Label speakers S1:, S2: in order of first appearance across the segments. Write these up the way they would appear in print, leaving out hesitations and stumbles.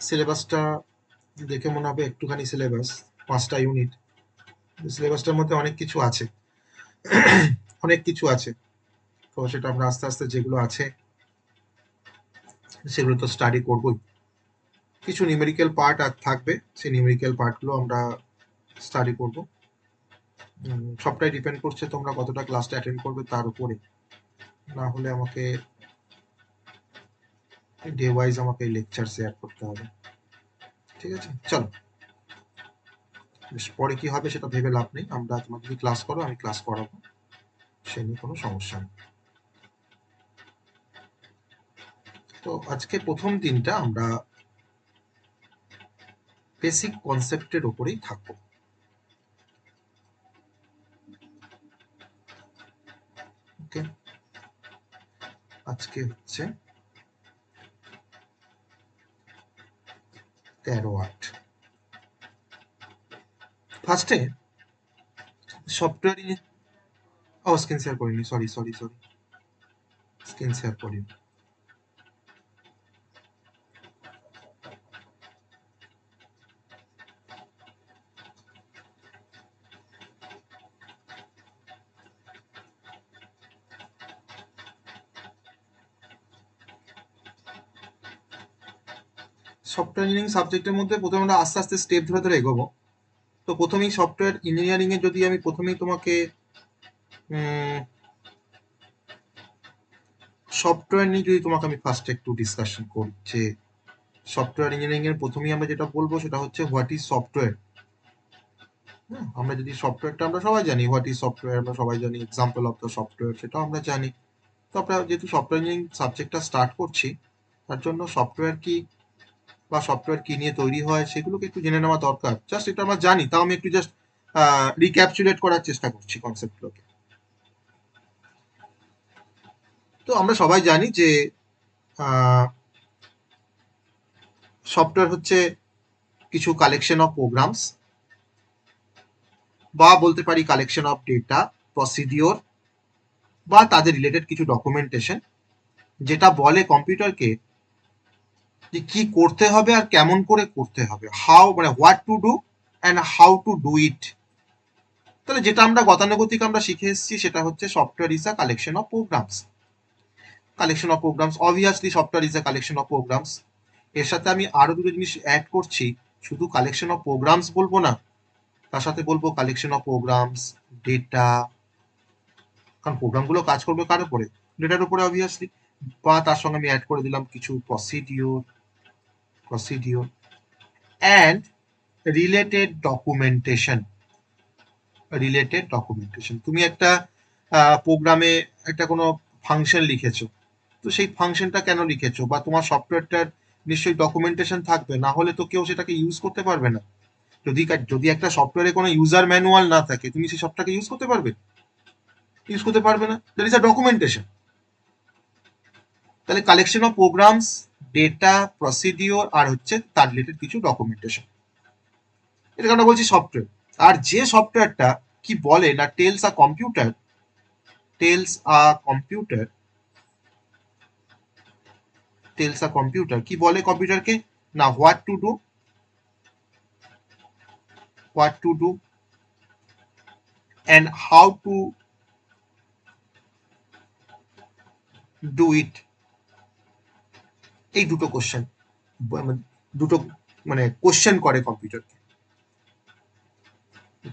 S1: সিলেবাসটা দেখে মনে হবে একটুখানি সিলেবাস, 5টা ইউনিট। সিলেবাসটার মধ্যে অনেক কিছু আছে, অনেক কিছু আছে। তো সেটা আমরা আস্তে আস্তে যেগুলো আছে সেগুলো তো স্টাডি করবোই। কিছু নিউমেরিক্যাল পার্ট আর থাকবে, সেই নিউমেরিক্যাল পার্টগুলো আমরা স্টাডি করব। সবটাই ডিপেন্ড করছে তোমরা কতটা ক্লাসটা অ্যাটেন্ড করবে তার উপরে। না হলে আমাকে ডে ওয়াইজ আমাকে লেকচার শেয়ার করতে হবে। ঠিক আছে, চলো। বেশ, পরে কি হবে সেটা ভেবে লাভ নেই, আমরা তোমার যদি ক্লাস করো আমি ক্লাস করাবো, সে নিয়ে কোনো সমস্যা নেই। তো আজকে প্রথম দিনটা আমরা বেসিক কনসেপ্টের উপরেই থাকবো। ওকে, আজকে হচ্ছে 13/8। ফার্স্টে সফটওয়্যার, ও স্ক্রিন শেয়ার করিনি, sorry sorry sorry, screen share করিনি। সফটওয়্যার ইঞ্জিনিয়ারিং সাবজেক্টের মধ্যে প্রথমে আমরা আস্তে আস্তে স্টেপ ধরে ধরে এগোবো। তো প্রথমেই সফটওয়্যার ইঞ্জিনিয়ারিং এ যদি আমি প্রথমেই তোমাকে সফটওয়্যার নিয়ে যদি তোমাকে আমি ফার্স্টে একটু ডিসকাশন করি, যে সফটওয়্যার ইঞ্জিনিয়ারিং এর প্রথমেই আমরা যেটা বলবো সেটা হচ্ছে হোয়াট ইজ সফটওয়্যার। আমরা যদি সফটওয়্যারটা আমরা সবাই জানি, হোয়াট ইজ সফটওয়্যার আমরা সবাই জানি, এক্সাম্পল অফ দ্য সফটওয়্যার সেটাও আমরা জানি। তো আমরা যেহেতু সফটওয়্যার ইঞ্জিনিয়ারিং সাবজেক্টটা স্টার্ট করছি, তার জন্য সফটওয়্যার কি বা সফটওয়্যার কি নিয়ে তৈরি হয় সেগুলোকে একটু জেনে নেওয়া দরকার। জাস্ট এটা আমরা জানি, তাও আমি একটু জাস্ট রিক্যাপচুলেট করার চেষ্টা করছি কনসেপ্টগুলোকে। তো আমরা সবাই জানি যে সফটওয়্যার হচ্ছে কিছু কালেকশন অফ প্রোগ্রামস, বা বলতে পারি কালেকশন অফ ডেটা, প্রসিডিওর বা তাদের রিলেটেড কিছু ডকুমেন্টেশন, যেটা বলে কম্পিউটারকে যে কি করতে হবে আর কেমন করে করতে হবে, হাউ মানে what to do and how to do it. তাহলে যেটা আমরা গতানুগতিক আমরা শিখে এসেছি সেটা হচ্ছে software is a collection of programs. Collection of programs, obviously software is a collection of programs. এর সাথে আমি আরো দুটো জিনিস অ্যাড করছি, শুধু কালেকশন অফ প্রোগ্রামস বলবো না, তার সাথে বলবো কালেকশন অফ প্রোগ্রামস, ডেটা। কারণ প্রোগ্রামগুলো কাজ করবে কার উপরে? ডেটার উপরে অবভিয়াসলি। বা তার সঙ্গে আমি অ্যাড করে দিলাম কিছু প্রসিডিওর অ্যান্ড রিলেটেড ডকুমেন্টেশন। তুমি একটা প্রোগ্রামে একটা কোনো ফাংশন লিখেছো, তো সেই ফাংশনটা কেন লিখেছো, বা তোমার সফটওয়্যারটার নিশ্চয়ই ডকুমেন্টেশন থাকবে, না হলে তো কেউ সেটাকে ইউজ করতে পারবে না। যদি একটা সফটওয়্যারে কোনো ইউজার ম্যানুয়াল না থাকে, তুমি সেই সফটওয়্যারকে ইউজ করতে পারবে না। That is a documentation. তাহলে collection of programs, data, procedure আর হচ্ছে তার রিলেটেড কিছু ডকুমেন্টেশন, এটাকে আমরা বলছি সফটওয়্যার। আর যে সফটওয়্যারটা কি বলে না, টেলস আ কম্পিউটার কি বলে কম্পিউটারকে না, what to do and how to do it. এই দুটো মানে কোশ্চেন করে কম্পিউটারকে,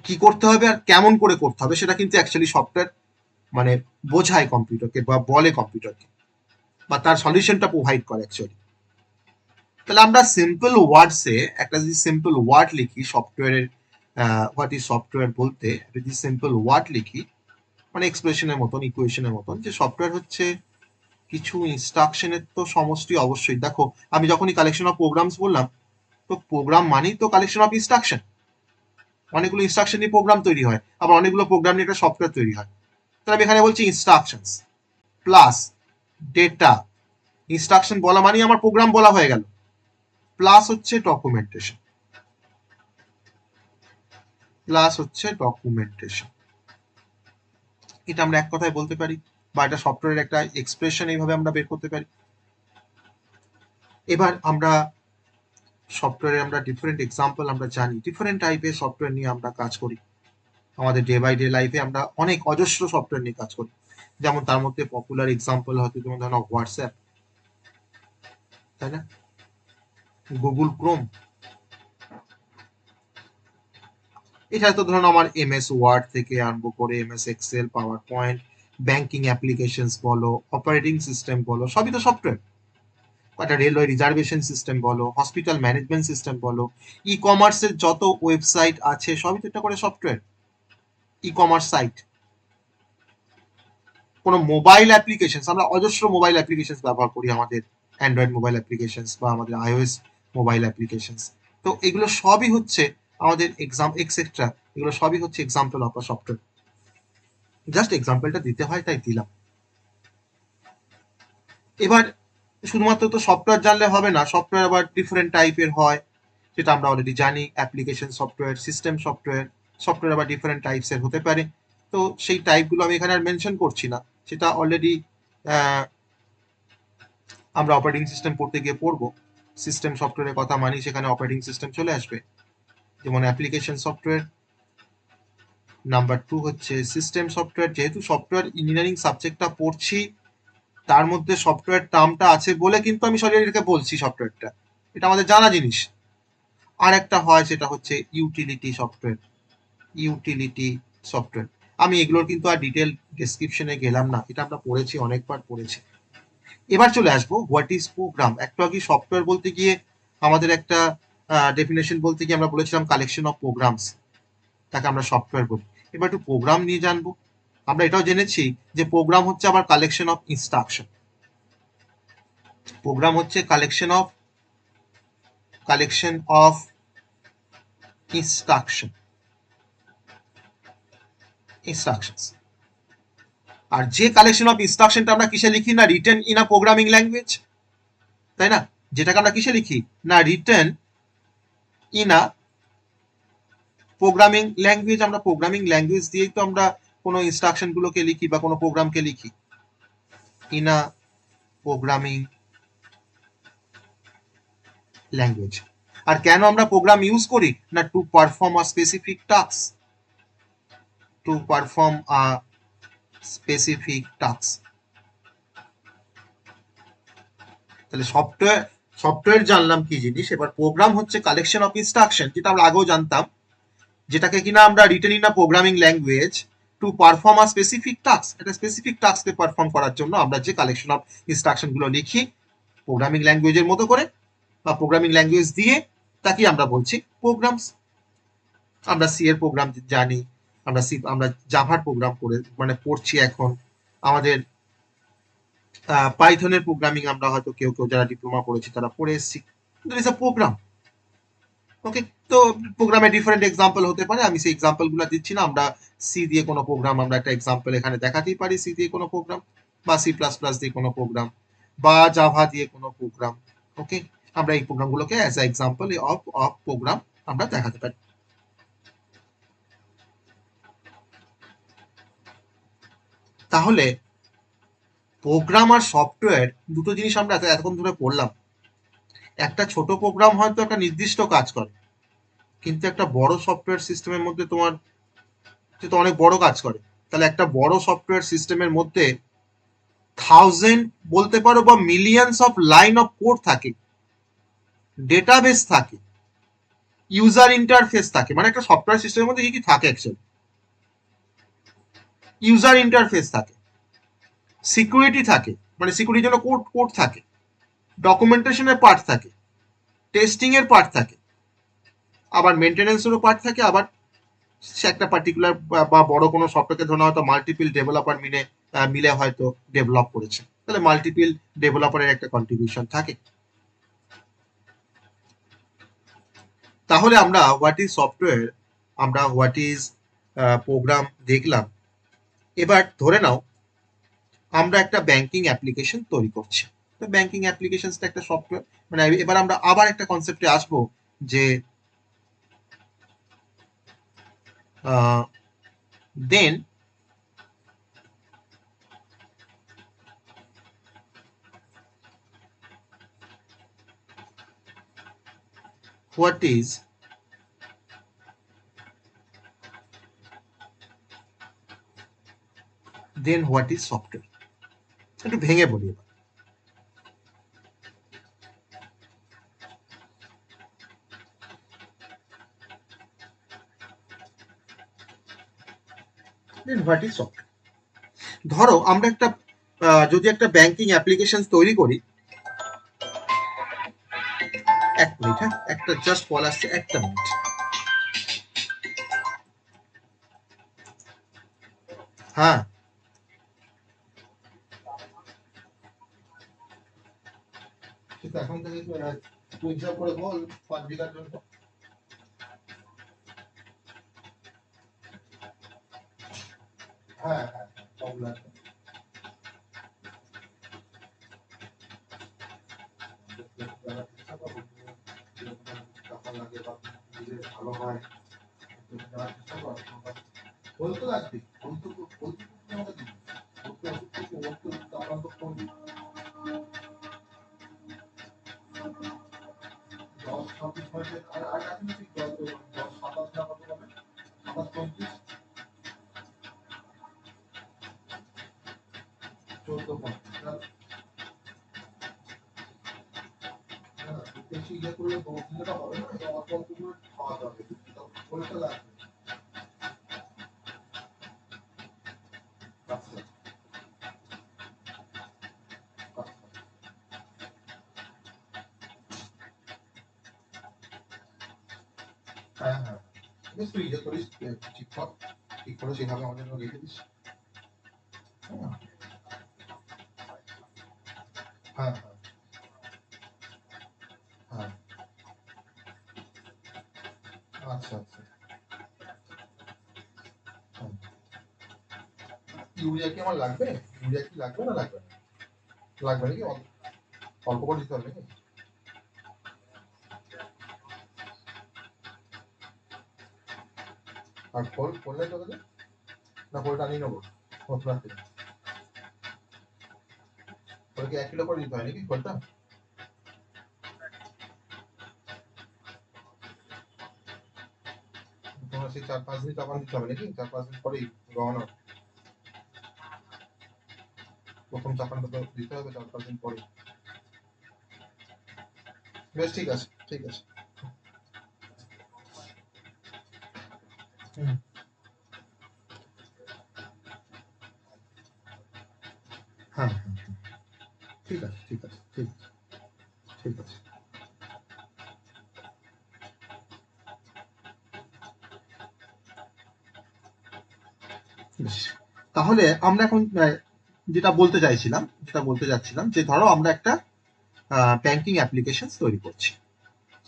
S1: কি করতে হবে আর কেমন করে করতে হবে সেটা কিন্তু অ্যাকচুয়ালি সফটওয়্যার মানে বোঝায় কম্পিউটারকে বা বলে কম্পিউটারকে, বা তার সলিউশনটা প্রোভাইড করে অ্যাকচুয়ালি। তাহলে আমরা সিম্পল ওয়ার্ডসে একটা যদি সিম্পল ওয়ার্ড লিখি সফটওয়্যারের, হোয়াট ইজ সফটওয়্যার বলতে যদি সিম্পল ওয়ার্ড লিখি, মানে এক্সপ্রেশনের মতন, ইকুয়েশনের মতন, যে সফটওয়্যার হচ্ছে কিছু ইনস্ট্রাকশনের তো সমষ্টি। অবশ্যই দেখো, আমি যখনই কালেকশন অফ প্রোগ্রামস বললাম, তো প্রোগ্রাম মানেই তো কালেকশন অফ ইনস্ট্রাকশন। অনেকগুলো ইনস্ট্রাকশন নিয়ে প্রোগ্রাম তৈরি হয়, আবার অনেকগুলো প্রোগ্রাম নিয়ে একটা সফটওয়্যার তৈরি হয়। তাহলে আমি এখানে বলছি ইনস্ট্রাকশনস প্লাস ডেটা। ইনস্ট্রাকশন বলা মানেই আমার প্রোগ্রাম বলা হয়ে গেল, প্লাস হচ্ছে ডকুমেন্টেশন। এটা আমরা এক কথায় বলতে পারি, বা এটা সফটওয়্যারের একটা এক্সপ্রেশন, এইভাবে আমরা বের করতে পারি। এবার আমরা সফটওয়্যারে আমরা ডিফারেন্ট এক্সাম্পল আমরা জানি, ডিফারেন্ট টাইপের সফটওয়্যার নিয়ে আমরা কাজ করি। আমাদের ডে বাই ডে লাইফে আমরা অনেক অজস্র সফটওয়্যার নিয়ে কাজ করি। যেমন তার মধ্যে পপুলার এক্সাম্পল হয়তো যেমন ধরো হোয়াটসঅ্যাপ, তাই না, গুগল ক্রোম, এছাড়া তো ধরুন আমার এমএস ওয়ার্ড থেকে আরম্ভ করে MS Excel, PowerPoint, banking applications বলো, অপারেটিং সিস্টেম বলো, সবই তো সফটওয়্যার। একটা রেলওয়ে রিজার্ভেশন সিস্টেম বলো, হসপিটাল ম্যানেজমেন্ট সিস্টেম বলো, ই কমার্সের যত ওয়েবসাইট আছে সবই তো একটা করে সফটওয়্যার, ই কমার্স সাইট। কোনো মোবাইল অ্যাপ্লিকেশন, আমরা অজস্র মোবাইল অ্যাপ্লিকেশন ব্যবহার করি, আমাদের অ্যান্ড্রয়েড মোবাইল অ্যাপ্লিকেশন বা আমাদের আইওএস মোবাইল অ্যাপ্লিকেশন। তো এগুলো সবই হচ্ছে আমাদের এক্সাম এক্সেট্রা, এগুলো সবই হচ্ছে example of a software. Just এক্সাম্পলটা দিতে হয় তাই দিলাম। এবার শুধুমাত্র তো সফটওয়্যার জানলে হবে না, সফটওয়্যার আবার ডিফারেন্ট টাইপের হয়, যেটা আমরা অলরেডি জানি। Application software, system software, software আবার ডিফারেন্ট টাইপসের হতে পারে। তো সেই টাইপগুলো আমি এখানে আর মেনশন করছি না, সেটা অলরেডি আমরা অপারেটিং সিস্টেম পড়তে গিয়ে পড়বো। সিস্টেম সফটওয়্যারের কথা মানি, সেখানে অপারেটিং সিস্টেম চলে আসবে। যেমন অ্যাপ্লিকেশন সফটওয়্যার, নাম্বার 2 হচ্ছে সিস্টেম সফটওয়্যার। যেহেতু সফটওয়্যার ইঞ্জিনিয়ারিং সাবজেক্টটা পড়ছি, তার মধ্যে সফটওয়্যার টার্মটা আছে বলে কিন্তু আমি সরিয়ে বলছি সফটওয়্যারটা, এটা আমাদের জানা জিনিস। আর একটা হয় সেটা হচ্ছে ইউটিলিটি সফটওয়্যার, ইউটিলিটি সফটওয়্যার। আমি এগুলোর কিন্তু আর ডিটেল ডেসক্রিপশনে গেলাম না, এটা আমরা পড়েছি, অনেকবার পড়েছি। এবার চলে আসবো হোয়াট ইজ প্রোগ্রাম। একটু আগে সফটওয়্যার বলতে গিয়ে আমাদের একটা ডেফিনেশন বলতে গিয়ে আমরা বলেছিলাম কালেকশন অফ প্রোগ্রামস, তাকে আমরা সফটওয়্যার বলি। এবার একটু প্রোগ্রাম নিয়ে জানবো। আমরা এটাও জেনেছি যে প্রোগ্রাম হচ্ছে আবার কালেকশন অফ ইনস্ট্রাকশন। প্রোগ্রাম হচ্ছে কালেকশন অফ ইনস্ট্রাকশন, ইনস্ট্রাকশনস। আর যে কালেকশন অফ ইনস্ট্রাকশনটা আমরা কিসে লিখি না, written in a programming language, তাই না? যেটাকে আমরা কিসে লিখি না, written in a programming language. আমরা প্রোগ্রামিং ল্যাঙ্গুয়েজ দিয়েই তো আমরা কোনো ইনস্ট্রাকশন গুলোকে লিখি বা কোনো প্রোগ্রামকে লিখি, ইন আ প্রোগ্রামিং ল্যাঙ্গুয়েজ। আর কেন আমরা প্রোগ্রাম ইউজ করি না, to perform a specific task, to perform a specific task. তাহলে সফটওয়্যার জানলাম কি জিনিস। এবার প্রোগ্রাম হচ্ছে কালেকশন অফ ইনস্ট্রাকশন, যেটা আমরা আগেও জানতাম, যেটাকে কিনা আমরা written in a programming language to perform a specific task. একটা স্পেসিফিক টাস্ককে পারফর্ম করার জন্য আমরা যে কালেকশন অফ ইনস্ট্রাকশন গুলো লিখি প্রোগ্রামিং ল্যাঙ্গুয়েজের মতো করে বা প্রোগ্রামিং ল্যাঙ্গুয়েজ দিয়ে, তাকে আমরা বলছি প্রোগ্রামস। আমরা সি এর প্রোগ্রাম জানি, আমরা জাভার প্রোগ্রাম পড়ছি এখন। আমাদের পাইথনের প্রোগ্রামিং আমরা হয়তো কেউ কেউ যারা ডিপ্লোমা করেছি তারা পড়ে এসেছি। প্রোগ্রাম, ওকে। তো প্রোগ্রামের ডিফারেন্ট এক্সাম্পল হতে পারে, আমি সেই এক্সাম্পল গুলো দিচ্ছি না। আমরা সি দিয়ে কোনো প্রোগ্রাম আমরা একটা এক্সাম্পল এখানে দেখাতেই পারি, সি দিয়ে কোনো প্রোগ্রাম, বা সি প্লাস প্লাস দিয়ে কোনো প্রোগ্রাম, বা জাভা দিয়ে কোনো প্রোগ্রাম। ওকে, আমরা এই প্রোগ্রামগুলোকে as a example of of program আমরা দেখাতে পারি। তাহলে প্রোগ্রাম আর সফটওয়্যার দুটো জিনিস আমরা এতক্ষণ ধরে পড়লাম। একটা ছোট প্রোগ্রাম হয়তো একটা নির্দিষ্ট কাজ করে, কিন্তু একটা বড় সফটওয়্যার সিস্টেমের মধ্যে তোমার তো অনেক বড় কাজ করে। তাহলে একটা বড় সফটওয়্যার সিস্টেমের মধ্যে থাউজেন্ড বলতে পারো বা millions of line of code থাকে, ডেটাবেস থাকে, ইউজার ইন্টারফেস থাকে। মানে একটা সফটওয়্যার সিস্টেমের মধ্যে কি কি থাকে অ্যাকচুয়ালি, ইউজার ইন্টারফেস থাকে, সিকিউরিটি থাকে, মানে সিকিউরিটির জন্য কোড কোড থাকে, ডকুমেন্টেশনের পার্ট থাকে, টেস্টিং এর পার্ট থাকে, আবার মেনটেন্যান্সেরও পার্ট থাকে। আবার সে একটা পার্টিকুলার বা বড় কোনো সফটওয়্যারকে ধরুন হয়তো মাল্টিপল ডেভেলপার মিলে হয়তো ডেভেলপ করেছে, তাহলে মাল্টিপল ডেভেলপারের একটা কন্ট্রিবিউশন থাকে। তাহলে আমরা হোয়াট ইজ সফটওয়্যার, আমরা হোয়াট ইজ প্রোগ্রাম দেখলাম। এবার ধরে নাও আমরা একটা ব্যাংকিং অ্যাপ্লিকেশন তৈরি করছি, তো ব্যাংকিং অ্যাপ্লিকেশনটা একটা সফটওয়্যার। মানে এবার আমরা আবার একটা কনসেপ্টে আসবো যে then what is then what is software. একটু ভেঙে বলি এবার। Then what is software. ধরো আমরা একটা যদি একটা ব্যাংকিং অ্যাপ্লিকেশন তৈরি করি, এক মিনিট, হ্যাঁ একটা জাস্ট কল আসছে, একটা মিনিট। হ্যাঁ কিন্তু এখন থেকে তুই হিসাব করে বল 5 বিঘার জন্য। হ্যাঁ হ্যাঁ হ্যাঁ টাকা লাগে বা নিজের ভালো হয় বলতে লাগবে, বলতে বলতে আমাকে বলতে আমরা তো কোন 10-26 মাসে আর এখন ঠিক 10-27 না কত হবে, 27-29 14-15 বেশি ইয়ে করলে বলতে হবে না, এটা অল্প অল্প করে খাওয়াতে হবে, বলতে লাগবে। আচ্ছা হ্যাঁ হ্যাঁ বেশ তুই ইয়ে করিস, ঠিক কর, ঠিক করে সেভাবে আমাদের জন্য রেখে দিস। হ্যাঁ হ্যাঁ হ্যাঁ আচ্ছা আচ্ছা। হ্যাঁ। ইউরিয়া কি আমার লাগবে? ইউরিয়া কি লাগবে না লাগবে না? লাগবে নাকি? অল্প করে দিতে হবে নাকি? আর ফল ফললে কত দিন? না ফলটা আনিয়ে নেবো নতুন রাখতে? ফল কি 1 কিলো করে দিতে হয় নাকি ফলটা? তোমার সেই 4-5 দিন চাপান দিতে হবে নাকি? 4-5 দিন পরেই রওনা? প্রথম চাপানটা তো দিতে হবে 4-5 দিন পরে। বেশ ঠিক আছে ঠিক আছে। হুম, হ্যাঁ হ্যাঁ হ্যাঁ। ঠিক আছে ঠিক আছে ঠিক আছে ঠিক আছে। বেশ, তাহলে আমরা এখন যেটা বলতে যাচ্ছিলাম যে ধরো আমরা একটা ব্যাংকিং অ্যাপ্লিকেশন তৈরি করছি,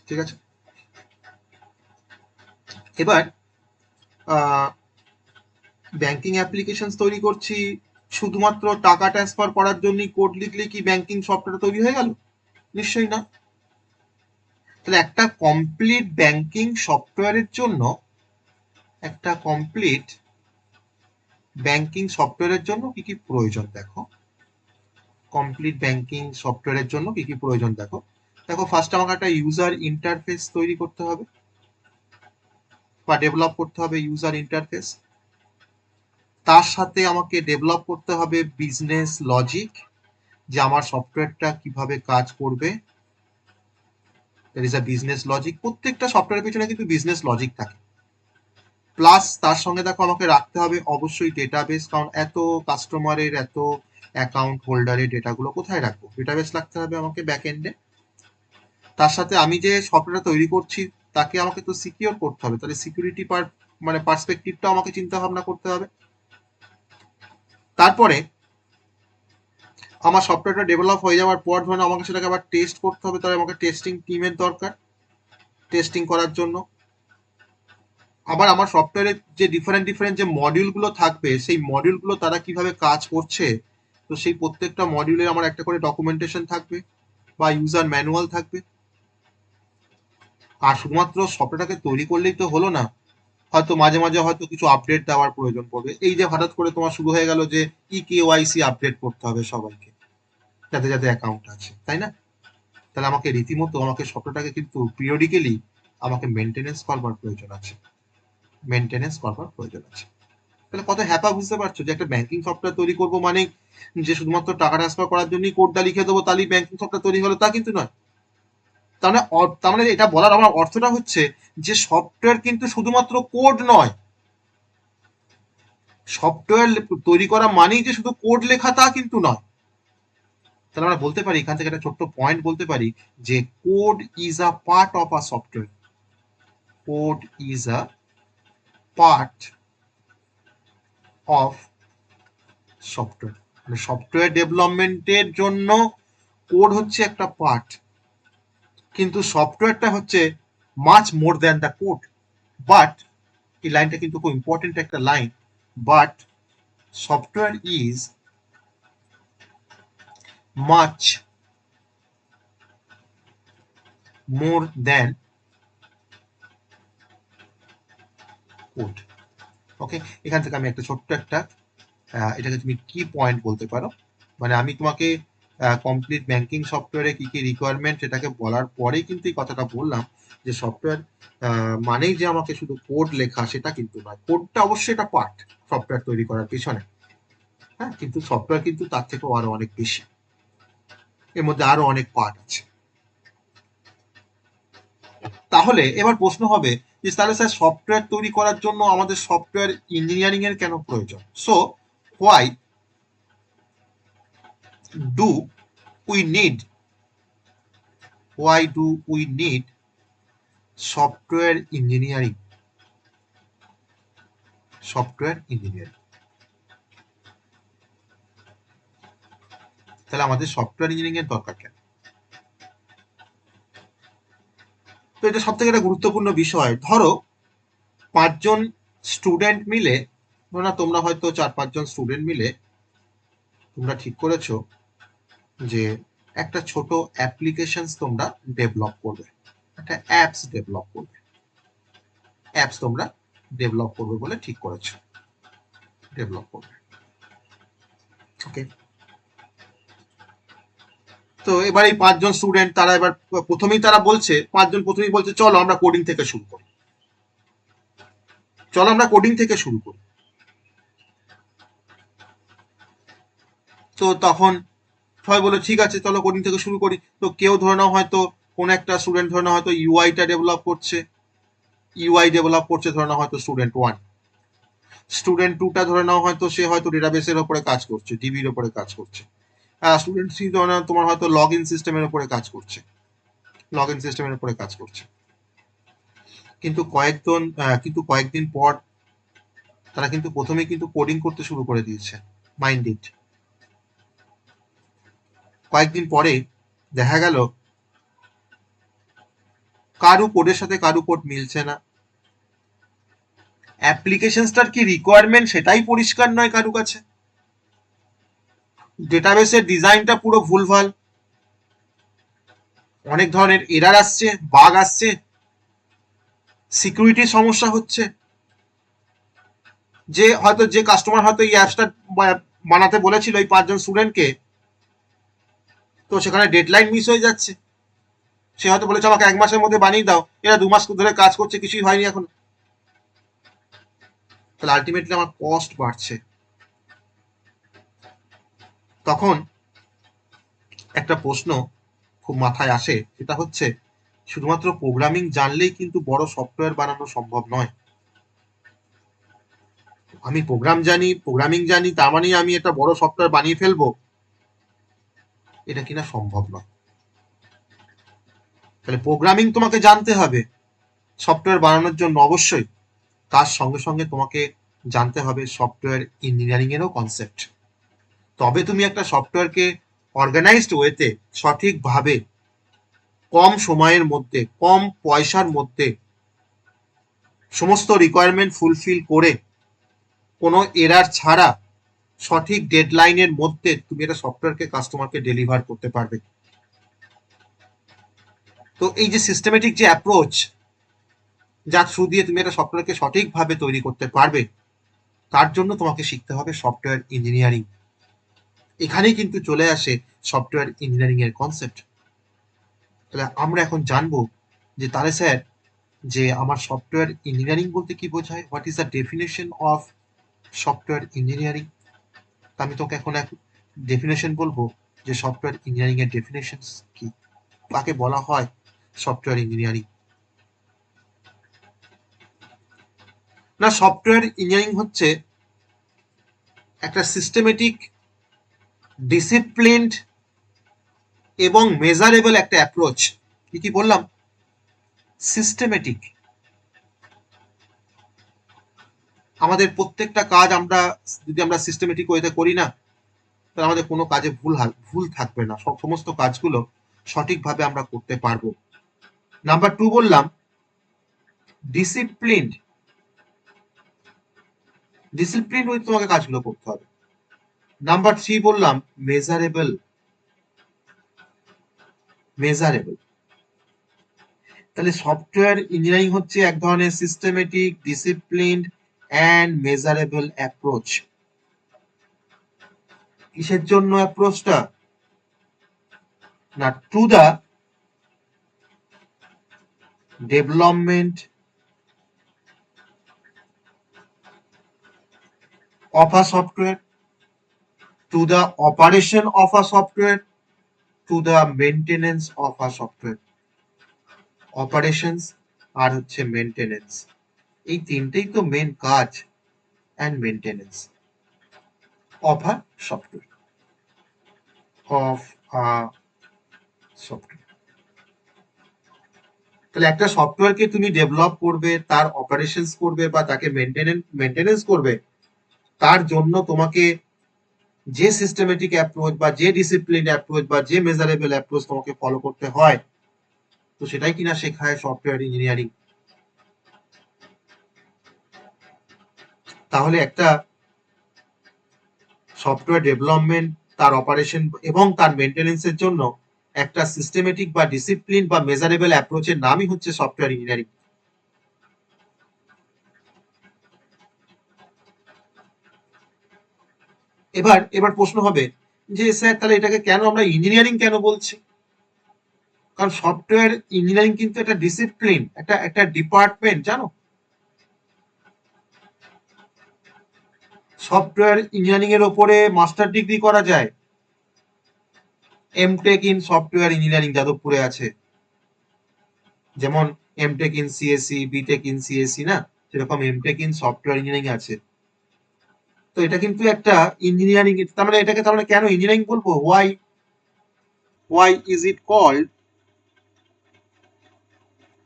S1: ঠিক আছে? এবার ব্যাংকিং অ্যাপ্লিকেশন তৈরি করছি, শুধুমাত্র টাকা ট্রান্সফার করার জন্যই কোড লিখলে কি ব্যাংকিং সফটওয়্যার তৈরি হয়ে গেল? নিশ্চয়ই না। তাহলে একটা কমপ্লিট ব্যাংকিং সফটওয়্যারের জন্য কি কি প্রয়োজন দেখো। কমপ্লিট ব্যাংকিং সফটওয়্যারের জন্য কি কি প্রয়োজন দেখো। দেখো ফার্স্ট আমাকে একটা ইউজার ইন্টারফেস তৈরি করতে হবে বা ডেভেলপ করতে হবে ইউজার ইন্টারফেস। তার সাথে আমাকে ডেভেলপ করতে হবে বিজনেস লজিক, যে আমার সফটওয়্যারটা কিভাবে কাজ করবে। That is a business logic. প্রত্যেকটা সফটওয়্যারের পিছনে কিন্তু বিজনেস লজিক থাকে। প্লাস তার সঙ্গে দেখো আমাকে রাখতে হবে অবশ্যই ডেটাবেস, কারণ এত কাস্টমারের এত অ্যাকাউন্ট হোল্ডারের ডেটাগুলো কোথায় রাখবো? ডেটাবেস রাখতে হবে আমাকে ব্যাক এন্ডে। তার সাথে আমি যে সফটওয়্যারটা তৈরি করছি তাকে আমাকে তো সিকিউর করতে হবে, তাহলে সিকিউরিটি মানে পার্সপেক্টিভটাও আমাকে চিন্তা ভাবনা করতে হবে। তারপরে আমার সফটওয়্যারটা ডেভেলপ হয়ে যাওয়ার পর ধরুন আমাকে সেটাকে আবার টেস্ট করতে হবে, তাহলে আমাকে টেস্টিং টিমের দরকার টেস্টিং করার জন্য। আবার আমার সফটওয়্যারের যে ডিফারেন্ট ডিফারেন্ট যে মডিউলগুলো থাকবে সেই মডিউলগুলো তারা কিভাবে কাজ করছে, তো সেই প্রত্যেকটা মডিউলের আমার একটা করে ডকুমেন্টেশন থাকবে বা ইউজার ম্যানুয়াল থাকবে। আর শুধুমাত্র সফটওয়্যারটাকে তৈরি করলেই তো হলো না, হয়তো মাঝে মাঝে হয়তো কিছু আপডেট দেওয়ার প্রয়োজন পড়বে। এই যে হঠাৎ করে তোমার শুরু হয়ে গেল যে কেওয়াইসি আপডেট করতে হবে সবাইকে, যাতে যাতে অ্যাকাউন্ট আছে, তাই না? তাহলে আমাকে রীতিমতো আমাকে সফটওয়্যারটাকে কিন্তু পিরিয়ডিক্যালি আমাকে মেনটেনেন্স করবার প্রয়োজন আছে, মেনটেনেন্স করবার প্রয়োজন আছে। তাহলে কত হ্যাপা বুঝতে পারছো যে একটা ব্যাংকিং সফটওয়্যার তৈরি করবো মানে যে শুধুমাত্র টাকা ট্রান্সফার করার জন্যই কোডটা লিখে দেবো তাহলেই ব্যাংকিং সফটওয়্যার তৈরি হলো, তা কিন্তু নয়। তার মানে এটা বলার আমার অর্থটা হচ্ছে যে সফটওয়্যার কিন্তু শুধুমাত্র কোড নয়, সফটওয়্যার তৈরি করা মানেই যে শুধু কোড লেখা তা কিন্তু নয়। তাহলে আমরা বলতে পারি, এখান থেকে একটা ছোট্ট পয়েন্ট বলতে পারি যে code is a part of a software, code is a part of software. মানে সফটওয়্যার ডেভেলপমেন্টের জন্য কোড হচ্ছে একটা পার্ট, কিন্তু সফটওয়্যারটা হচ্ছে much more than the code. But এই লাইনটা কিন্তু খুব ইম্পর্টেন্ট একটা line, but software is much more than code. Okay, এখান থেকে আমি একটা ছোট্ট একটা এটাকে তুমি কি পয়েন্ট বলতে পারো, মানে আমি তোমাকে কমপ্লিট ব্যাংকিং সফটওয়্যারে কি কি রিকোয়ারমেন্ট এটাকে বলার পরেই কিন্তু এই কথাটা বললাম যে সফটওয়্যার মানেই যে আমাকে শুধু কোড লেখা সেটা কিন্তু নয়, কোডটা অবশ্যই এটা পার্ট সফটওয়্যার তৈরি করার পিছনে, হ্যাঁ, কিন্তু সফটওয়্যার কিন্তু তার থেকেও আরো অনেক বেশি, এর মধ্যে আরো অনেক পার্ট আছে। তাহলে এবার প্রশ্ন হবে যে তাহলে স্যার সফটওয়্যার তৈরি করার জন্য আমাদের সফটওয়্যার ইঞ্জিনিয়ারিং এর কেন প্রয়োজন? So why do we need, why do we need software engineering? Software engineering, তাহলে আমাদের সফটওয়্যার ইঞ্জিনিয়ারিং এর দরকার কেন? তো এটা সব থেকে একটা গুরুত্বপূর্ণ বিষয়। ধরো 5 জন স্টুডেন্ট মিলে, ধরো না তোমরা হয়তো 4-5 জন স্টুডেন্ট মিলে তোমরা ঠিক করেছো যে একটা ছোট অ্যাপ্লিকেশন তোমরা ডেভেলপ করবে, একটা অ্যাপস ডেভেলপ করবে, অ্যাপস তোমরা ডেভেলপ করবে বলে ঠিক করেছো, ডেভেলপ করবে। ওকে, তো এবার এই 5 জন স্টুডেন্ট তারা এবার প্রথমেই তারা বলছে, 5 জন প্রথমেই বলছে চলো আমরা কোডিং থেকে শুরু করি, চলো আমরা কোডিং থেকে শুরু করি। তো তখন সবাই বলে ঠিক আছে চলো কোডিং থেকে শুরু করি। তো কেউ ধরে নাও হয়তো কোন একটা স্টুডেন্ট ধরে নাও হয়তো ইউআইটা ডেভেলপ করছে, ইউআই ডেভেলপ করছে ধরে নাও হয়তো স্টুডেন্ট 1, স্টুডেন্ট 2টা ধরে নাও হয়তো সে হয়তো ডেটাবেসের উপরে কাজ করছে, ডিবির উপরে কাজ করছে, স্টুডেন্ট 3 ধরে নাও তোমার হয়তো লগ ইন সিস্টেমের উপরে কাজ করছে, লগ ইন সিস্টেমের উপরে কাজ করছে। কিন্তু কয়েকদিন পর তারা কিন্তু প্রথমেই কিন্তু কোডিং করতে শুরু করে দিয়েছে, মাইন্ড ইট। কয়েকদিন পরে দেখা গেল কারু কোডের সাথে কারু কোড মিলছে না, অ্যাপ্লিকেশনটার কি রিকোয়ারমেন্ট সেটাই পরিষ্কার নয় কারু কাছে, ডেটাবেসের ডিজাইনটা পুরো ভুলভাল, অনেক ধরনের এরার আসছে, বাগ আসছে, সিকিউরিটির সমস্যা হচ্ছে। যে কাস্টমার হয়তো এই অ্যাপসটা বানাতে বলেছিল এই 5 জন স্টুডেন্টকে, তো সেখানে ডেডলাইন মিস হয়ে যাচ্ছে। সে হয়তো বলেছে আমাকে 1 মাসের মধ্যে বানিয়ে দাও, এরা 2 মাস ধরে কাজ করছে, কিছুই হয়নি এখন। তাহলে আলটিমেটলি আমার কস্ট বাড়ছে। তখন একটা প্রশ্ন খুব মাথায় আসে, সেটা হচ্ছে শুধুমাত্র প্রোগ্রামিং জানলেই কিন্তু বড় সফটওয়্যার বানানো সম্ভব নয়। আমি প্রোগ্রামিং জানি তার মানেই আমি একটা বড় সফটওয়্যার বানিয়ে ফেলবো, এটা কিনা সম্ভব নয়। তাহলে প্রোগ্রামিং তোমাকে জানতে হবে সফটওয়্যার বানানোর জন্য অবশ্যই, তার সঙ্গে সঙ্গে তোমাকে জানতে হবে সফটওয়্যার ইঞ্জিনিয়ারিং এরও কনসেপ্ট। তবে তুমি একটা সফটওয়্যারকে অর্গানাইজড ওয়েতে সঠিকভাবে কম সময়ের মধ্যে কম পয়সার মধ্যে সমস্ত রিকোয়ারমেন্ট ফুলফিল করে কোনো এরার ছাড়া সঠিক ডেডলাইনের মধ্যে তুমি একটা সফটওয়্যারকে কাস্টমারকে ডেলিভার করতে পারবে। তো এই যে সিস্টেমেটিক যে অ্যাপ্রোচ, যার থ্রু দিয়ে তুমি একটা সফটওয়্যারকে সঠিকভাবে তৈরি করতে পারবে, তার জন্য তোমাকে শিখতে হবে সফটওয়্যার ইঞ্জিনিয়ারিং। এখানেই কিন্তু চলে আসে সফটওয়্যার ইঞ্জিনিয়ারিং এর কনসেপ্ট। তাহলে আমরা এখন জানবো যে তাহলে স্যার যে আমার সফটওয়্যার ইঞ্জিনিয়ারিং বলতে কি বোঝায়, what is the definition of software engineering. আমি তোকে এখন এক ডেফিনেশন বলবো যে সফটওয়্যার ইঞ্জিনিয়ারিং এর ডেফিনেশন কি, কাকে বলা হয় সফটওয়্যার ইঞ্জিনিয়ারিং। না, সফটওয়্যার ইঞ্জিনিয়ারিং হচ্ছে একটা সিস্টেমেটিক, ডিসিপ্লিনড এবং মেজারেবল একটা অ্যাপ্রোচ। কি কি বললাম? সিস্টেমেটিক। আমাদের প্রত্যেকটা কাজ আমরা যদি আমরা সিস্টেমেটিক ওয়েতে করি না, তাহলে আমাদের কোনো কাজে ভুল থাকবে না, সমস্ত কাজগুলো সঠিকভাবে আমরা করতে পারবো। নাম্বার 2 বললাম ডিসিপ্লিনড। ডিসিপ্লিন ওয়েতে তোমাকে কাজগুলো করতে হবে। নাম্বার 3 বললাম মেজারেবল। মেজারেবল। তাহলে সফটওয়্যার ইঞ্জিনিয়ারিং হচ্ছে এক ধরনের systematic, disciplined and measurable approach. কিসের জন্য অ্যাপ্রোচটা? না, to the development of a software, to the operation of a software, to the maintenance of a software. Operations আর হচ্ছে মেনটেনেন্স, এই তিনটেই তো মেন কাজ। And maintenance of a software, of a software. তাহলে একটা সফটওয়্যারকে তুমি ডেভেলপ করবে, তার অপারেশনস করবে বা তাকে মেনটেনেন্স করবে, তার জন্য তোমাকে যে সিস্টেমেটিক অ্যাপ্রোচ বা যে ডিসিপ্লিন অ্যাপ্রোচ বা যে মেজারেবল অ্যাপ্রোচ তোমাকে ফলো করতে হয়, তো সেটাই কিনা শেখায় সফটওয়্যার ইঞ্জিনিয়ারিং। তাহলে একটা সফটওয়্যার ডেভেলপমেন্ট, তার অপারেশন এবং তার মেনটেনেন্সের জন্য একটা সিস্টেমেটিক বা ডিসিপ্লিন বা মেজারেবল অ্যাপ্রোচের নামই হচ্ছে সফটওয়্যার ইঞ্জিনিয়ারিং। এবার প্রশ্ন হবে যে স্যার তাহলে এটাকে কেন আমরা ইঞ্জিনিয়ারিং কেন বলছি? কারণ সফটওয়্যার ইঞ্জিনিয়ারিং কিন্তু একটা ডিসিপ্লিন, একটা ডিপার্টমেন্ট, জানো? সফটওয়্যার ইঞ্জিনিয়ারিং এর উপরে মাস্টার ডিগ্রি করা যায়। এমটেক ইন সফটওয়্যার ইঞ্জিনিয়ারিং যাদবপুরে আছে, যেমন MTech in CSC, BTech in CSC, না সেরকম এমটেক ইন সফটওয়্যার ইঞ্জিনিয়ারিং আছে। তো এটা কিন্তু একটা ইঞ্জিনিয়ারিং, তার মানে এটাকে তার মানে কেন ইঞ্জিনিয়ারিং বলবো? why is it called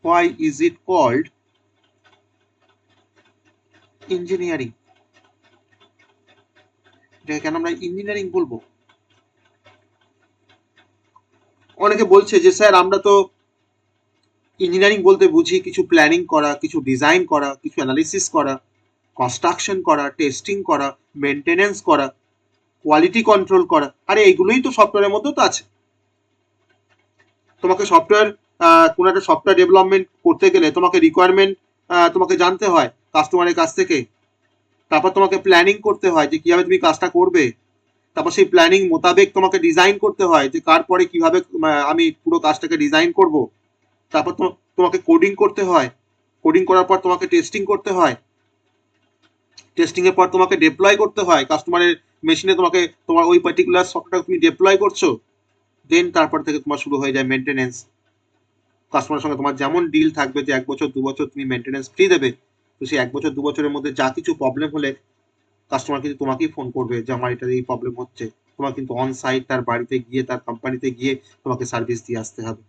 S1: why is it called engineering? এটাকে কেন আমরা ইঞ্জিনিয়ারিং বলবো? অনেকে বলছে যে স্যার আমরা তো ইঞ্জিনিয়ারিং বলতে বুঝি কিছু প্ল্যানিং করা, কিছু ডিজাইন করা, কিছু অ্যানালিসিস করা, কনস্ট্রাকশন করা, টেস্টিং করা, মেনটেনেন্স করা, কোয়ালিটি কন্ট্রোল করা। আরে এইগুলোই তো সফটওয়্যারের মধ্যে তো আছে। তোমাকে সফটওয়্যার, কোনো একটা সফটওয়্যার ডেভেলপমেন্ট করতে গেলে তোমাকে রিকোয়ারমেন্ট তোমাকে জানতে হয় কাস্টমারের কাছ থেকে। তারপর তোমাকে প্ল্যানিং করতে হয় যে কিভাবে তুমি কাজটা করবে। তারপর সেই প্ল্যানিং মোতাবেক তোমাকে ডিজাইন করতে হয় যে কার পরে কিভাবে আমি পুরো কাজটাকে ডিজাইন করব। তারপর তোমাকে কোডিং করতে হয়, কোডিং করার পর তোমাকে টেস্টিং করতে হয়, টেস্টিং এর পর তোমাকে ডিপ্লয় করতে হয় কাস্টমারের মেশিনে। তোমাকে তোমার ওই পার্টিকুলার সফটওয়্যার তুমি ডিপ্লয় করছো, দেন তারপর থেকে তোমার শুরু হয়ে যায় মেনটেনেন্স। কাস্টমারের সঙ্গে তোমার যেমন ডিল থাকবে যে 1 বছর 2 বছর তুমি মেনটেনেন্স ফ্রি দেবে, তো সেই 1 বছর 2 বছরের মধ্যে যা কিছু প্রবলেম হলে কাস্টমার কিন্তু তোমাকেই ফোন করবে যে আমার এটার এই প্রবলেম হচ্ছে। তোমার কিন্তু অন সাইট তার বাড়িতে গিয়ে, তার কোম্পানিতে গিয়ে তোমাকে সার্ভিস দিয়ে আসতে হবে।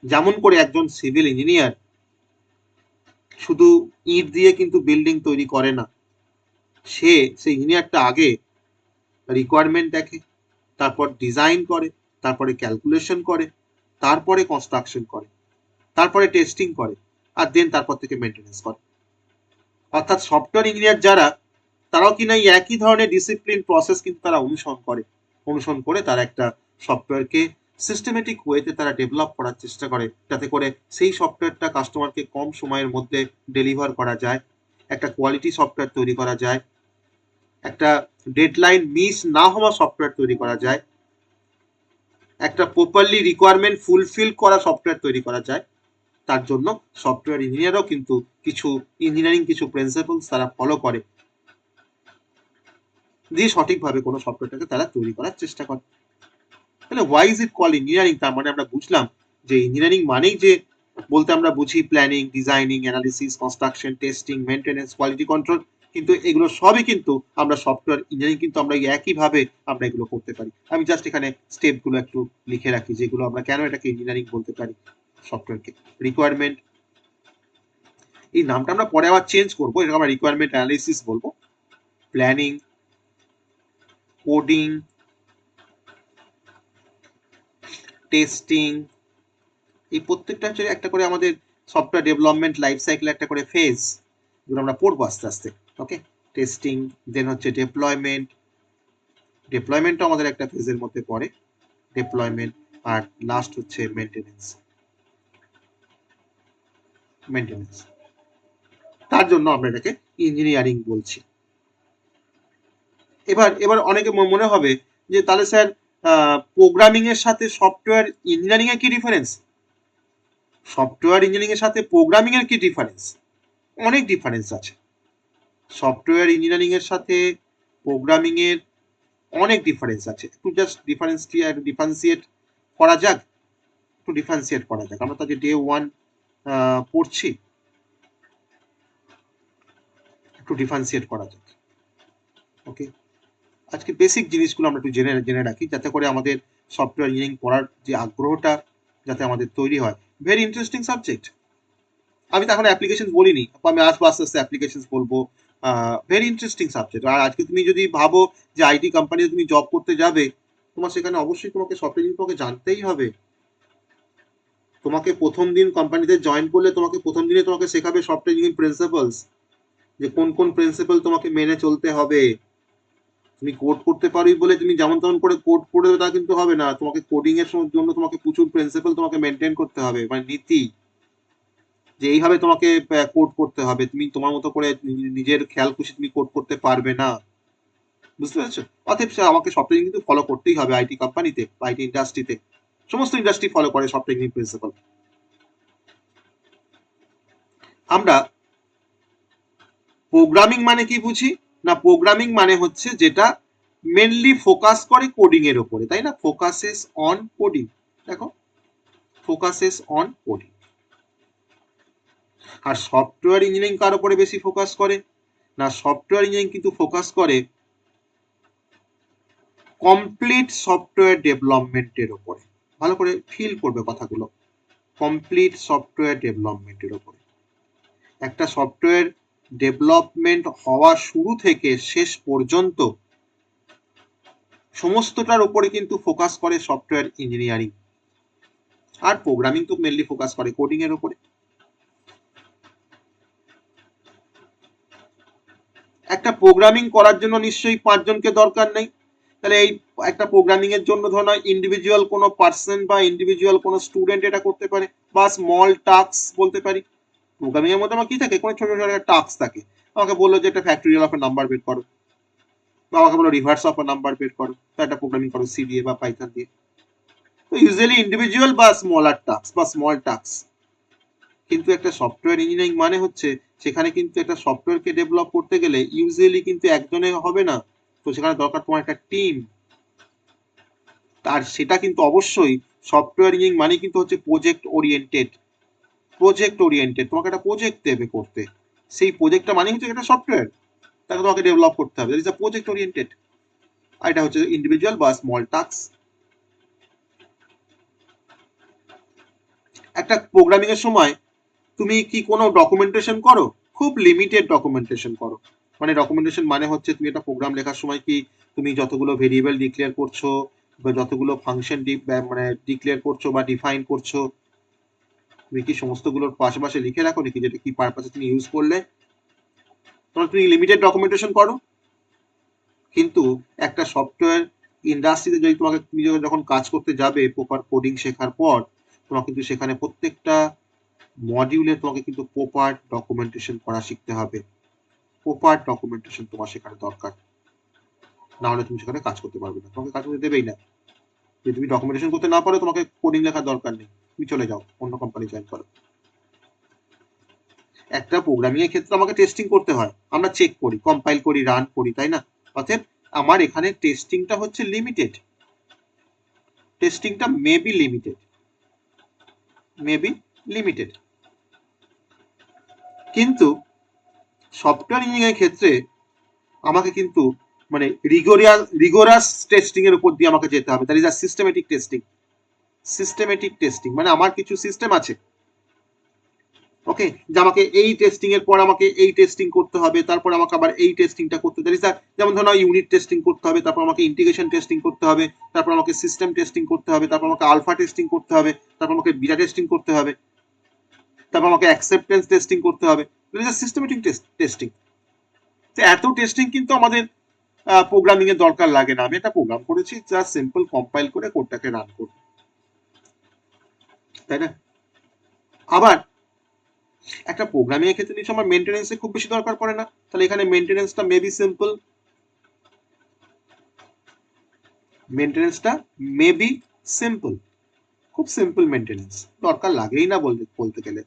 S1: যেমন করে একজন সিভিল ইঞ্জিনিয়ার শুধু ইট দিয়ে কিন্তু বিল্ডিং তৈরি করে না, সেই ইঞ্জিনিয়ারটা আগে রিকোয়ারমেন্ট দেখে, তারপর ডিজাইন করে, তারপরে ক্যালকুলেশন করে, তারপরে কনস্ট্রাকশন করে, তারপরে টেস্টিং করে, আর দেন তারপর থেকে মেনটেনেন্স করে। অর্থাৎ সফটওয়্যার ইঞ্জিনিয়ার যারা, তারাও কিনা এই একই ধরনের ডিসিপ্লিন প্রসেস কিন্তু তারা অনুসরণ করে তারা একটা সফটওয়্যারকে সিস্টেমেটিক ওয়েতে তারা ডেভেলপ করার চেষ্টা করে, যাতে করে সেই সফটওয়্যারটা কাস্টমারকে কম সময়ের মধ্যে ডেলিভার করা যায়, একটা কোয়ালিটি সফটওয়্যার তৈরি করা যায়, একটা ডেডলাইন মিস না হওয়া সফটওয়্যার তৈরি করা যায়, একটা প্রপারলি রিকোয়ারমেন্ট ফুলফিল করা সফটওয়্যার তৈরি করা যায়। তার জন্য সফটওয়্যার ইঞ্জিনিয়ারও কিন্তু কিছু ইঞ্জিনিয়ারিং কিছু প্রিন্সিপালস তারা ফলো করে, দিয়ে সঠিকভাবে কোনো সফটওয়্যারটাকে তারা তৈরি করার চেষ্টা করে। তাহলে why is it call engineering? তার মানে আমরা বুঝলাম যে ইঞ্জিনিয়ারিং মানেই যে বলতে আমরা বুঝি planning, designing, analysis, construction, testing, maintenance, quality control, কিন্তু এগুলো সবই কিন্তু আমরা সফটওয়্যার ইঞ্জিনিয়ারিং কিন্তু আমরা একইভাবে আমরা এগুলো করতে পারি। আমি জাস্ট এখানে স্টেপগুলো একটু লিখে রাখি যেগুলো আমরা কেন এটাকে ইঞ্জিনিয়ারিং বলতে পারি সফটওয়্যারকে। রিকোয়ারমেন্ট, এই নামটা আমরা পরে আবার চেঞ্জ করবো, এটা আমরা রিকোয়ারমেন্ট অ্যানালিসিস বলবো। প্ল্যানিং, কোডিং, টেস্টিং, এই প্রত্যেকটা হচ্ছে একটা করে আমাদের সফটওয়্যার ডেভেলপমেন্ট লাইফ সাইকেল একটা করে ফেজ, যেগুলো আমরা পড়বো আস্তে আস্তে। ওকে, টেস্টিং, দেন হচ্ছে ডেপ্লয়মেন্ট, ডেপ্লয়মেন্টও আমাদের একটা ফেজের মধ্যে পড়ে, ডেপ্লয়মেন্ট, আর লাস্ট হচ্ছে মেনটেনেন্স। মেনটেনেন্স, তার জন্য আমরা এটাকে ইঞ্জিনিয়ারিং বলছি। এবার এবার অনেকে মনে হবে যে তাহলে স্যার প্রোগ্রামিং এর সাথে সফটওয়্যার ইঞ্জিনিয়ারিং এর কি ডিফারেন্স? সফটওয়্যার ইঞ্জিনিয়ারিং এর সাথে প্রোগ্রামিং এর কি ডিফারেন্স? অনেক ডিফারেন্স আছে। সফটওয়্যার ইঞ্জিনিয়ারিং এর সাথে প্রোগ্রামিং এর অনেক ডিফারেন্স আছে। একটু জাস্ট ডিফারেন্সিয়েট করা যাক, একটু ডিফারেন্সিয়েট করা যাক। আমরা তো আজকে ডে 1 পড়ছি, একটু ডিফারেন্সিয়েট করা যাক। ওকে, আজকে বেসিক জিনিসগুলো আমরা একটু জেনে রাখি, যাতে করে আমাদের সফটওয়্যার ইঞ্জিনিয়ারিং পড়ার যে আগ্রহটা যাতে আমাদের তৈরি হয়। Very interesting subject. আমি তো এখন অ্যাপ্লিকেশন বলিনি, আমি আসবো আস্তে আস্তে অ্যাপ্লিকেশন বলবো। Very interesting subject. আর আজকে তুমি যদি ভাবো যে আইটি কোম্পানিতে তুমি জব করতে যাবে, তোমার সেখানে অবশ্যই তোমাকে সফটওয়্যার ইঞ্জিনিয়ারিং তোমাকে জানতেই হবে। তোমাকে প্রথম দিন কোম্পানিতে জয়েন করলে তোমাকে প্রথম দিনে তোমাকে শেখাবে সফটওয়্যার ইঞ্জিনিয়ারিং প্রিন্সিপালস, যে কোন কোন প্রিন্সিপাল তোমাকে মেনে চলতে হবে। তুমি কোড করতে পারোই বলে তুমি যেমন তেমন করে কোড করে তা কিন্তু হবে না, তোমাকে কোডিং এর জন্য তোমাকে প্রচুর প্রিন্সিপাল তোমাকে মেনটেন করতে হবে, মানে নীতি, যে এইভাবে তোমাকে কোড করতে হবে। তুমি তোমার মতো করে নিজের খেয়াল খুশি তুমি কোড করতে পারবে না, বুঝতে পেরেছো? অতএব আমাকে সফটওয়্যার কিন্তু ফলো করতেই হবে আইটি কোম্পানিতে, আইটি ইন্ডাস্ট্রিতে। সমস্ত ইন্ডাস্ট্রি ফলো করে সফটওয়্যার প্রিন্সিপাল। আমরা প্রোগ্রামিং মানে কি বুঝি না? প্রোগ্রামিং মানে হচ্ছে যেটা মেনলি ফোকাস করে কোডিং এর উপরে, তাই না? Focuses on coding. দেখো, ফোকাসেস অন কোডিং। আর সফটওয়্যার ইঞ্জিনিয়ারিং কার উপরে বেশি ফোকাস করে না? সফটওয়্যার ইঞ্জিনিয়ারিং কিন্তু ফোকাস করে কমপ্লিট সফটওয়্যার ডেভেলপমেন্টের উপরে। ভালো করে ফিল করবে কথাগুলো, কমপ্লিট সফটওয়্যার ডেভেলপমেন্টের উপরে। একটা সফটওয়্যার ডেভেলপমেন্ট হওয়া শুরু থেকে শেষ পর্যন্ত সমস্তটার উপরে কিন্তু ফোকাস করে সফটওয়্যার ইঞ্জিনিয়ারিং। আর প্রোগ্রামিং তো মেনলি ফোকাস করে কোডিং এর উপরে। একটা প্রোগ্রামিং করার জন্য নিশ্চয়ই 5 জনকে দরকার নেই। তাহলে এই একটা প্রোগ্রামিং এর জন্য ধরো ইন্ডিভিজুয়াল কোনো পার্সন বা ইন্ডিভিজুয়াল কোনো স্টুডেন্ট এটা করতে পারে, বা স্মল টাস্ক বলতে পারি। প্রোগ্রামিং এর মধ্যে আমার কি থাকে? কোনো ছোট ছোট একটা টাস্ক থাকে। আমাকে বললো যে একটা ফ্যাক্টরিয়াল অফ নাম্বার বের করো, বা আমাকে বললো রিভার্স অফ নাম্বার বের করো, তো একটা প্রোগ্রামিং করো সি দিয়ে বা পাইথন দিয়ে। তো ইউজুয়ালি ইন্ডিভিজুয়াল বা স্মলার টাস্ক বা স্মল টাস্ক। কিন্তু একটা সফটওয়্যার ইঞ্জিনিয়ারিং মানে হচ্ছে সেখানে কিন্তু একটা সফটওয়্যারকে ডেভেলপ করতে গেলে ইউজুয়ালি কিন্তু একজনে হবে না, তো সেখানে দরকার তোমার একটা টিম। আর সেটা কিন্তু অবশ্যই সফটওয়্যার ইঞ্জিনিয়ারিং মানে কিন্তু হচ্ছে প্রজেক্ট ওরিয়েন্টেড। প্রজেক্ট ওরিয়েন্টেড, তোমাকে একটা প্রজেক্ট দেবে করতে, সেই প্রজেক্টটা মানে হচ্ছে একটা সফটওয়্যার, তাকে তোমাকে ডেভেলপ করতে হবে। Is a project oriented. আর এটা হচ্ছে ইন্ডিভিজুয়াল বা স্মল টাস্ক। একটা প্রোগ্রামিং এর সময় তুমি কি কোনো ডকুমেন্টেশন করো? খুব লিমিটেড ডকুমেন্টেশন করো। মানে ডকুমেন্টেশন মানে হচ্ছে তুমি একটা প্রোগ্রাম লেখার সময় কি তুমি যতগুলো ভেরিয়েবল ডিক্লেয়ার করছো বা যতগুলো ফাংশন মানে ডিক্লেয়ার করছো বা ডিফাইন করছো, তুমি কি সমস্তগুলোর পাশাপাশি লিখে রাখো নাকি যেটা কি পারপাসে তুমি ইউজ করলে? তুমি লিমিটেড ডকুমেন্টেশন করো। কিন্তু একটা সফটওয়্যার ইন্ডাস্ট্রিতে যদি তুমি যখন কাজ করতে যাবে প্রপার কোডিং শেখার পর, তোমাকে কিন্তু সেখানে প্রত্যেকটা মডিউলে তোমাকে কিন্তু প্রপার ডকুমেন্টেশন করা শিখতে হবে। প্রপার ডকুমেন্টেশন তোমার সেখানে দরকার, না হলে তুমি সেখানে কাজ করতে পারবে না, তোমাকে কাজ করতে দেবেই না। যদি তুমি ডকুমেন্টেশন করতে না পারো, তোমাকে কোডিং লেখার দরকার নেই, তুমি চলে যাও অন্য কোম্পানি জয়েন করো। একটা প্রোগ্রামিং এর ক্ষেত্রে আমাকে টেস্টিং করতে হয়, আমরা চেক করি, কম্পাইল করি, রান করি, তাই না? অতএব আমার এখানে টেস্টিংটা হচ্ছে লিমিটেড, টেস্টিংটা মেবি লিমিটেড। কিন্তু সফটওয়্যার ইঞ্জিনিয়ারিং ক্ষেত্রে আমাকে কিন্তু মানে রিগোরাস টেস্টিং এর উপর দিয়ে আমাকে যেতে হবে, that is a systematic testing মানে আমার কিছু সিস্টেম আছে, ওকে, যে আমাকে এই টেস্টিং এর পর আমাকে এই টেস্টিং করতে হবে, তারপর আমাকে আবার এই টেস্টিংটা করতে হবে, যেমন ধরো ইউনিট টেস্টিং করতে হবে, তারপর আমাকে ইন্টিগ্রেশন টেস্টিং করতে হবে, তারপর আমাকে সিস্টেম টেস্টিং করতে হবে, তারপর আমাকে আলফা টেস্টিং করতে হবে, তারপর আমাকে বিটা টেস্টিং করতে হবে, তারপর আমাকে অ্যাকসেপ্টেন্স টেস্টিং করতে হবে, সিস্টেমেটিক টেস্টিং। তো এত টেস্টিং কিন্তু আমাদের প্রোগ্রামিং এর দরকার লাগে না, আমি একটা প্রোগ্রাম করেছি জাস্ট সিম্পল কম্পাইল করে কোডটাকে রান করব, তাই না? আবার একটা প্রোগ্রামিং এর ক্ষেত্রে নিশ্চয় আমার মেইনটেনেন্সে খুব বেশি দরকার পড়ে না, তাহলে এখানে মেইনটেনেন্সটা মেবি সিম্পল, খুব সিম্পল মেইনটেনেন্স, দরকার লাগেই না বলতে গেলে।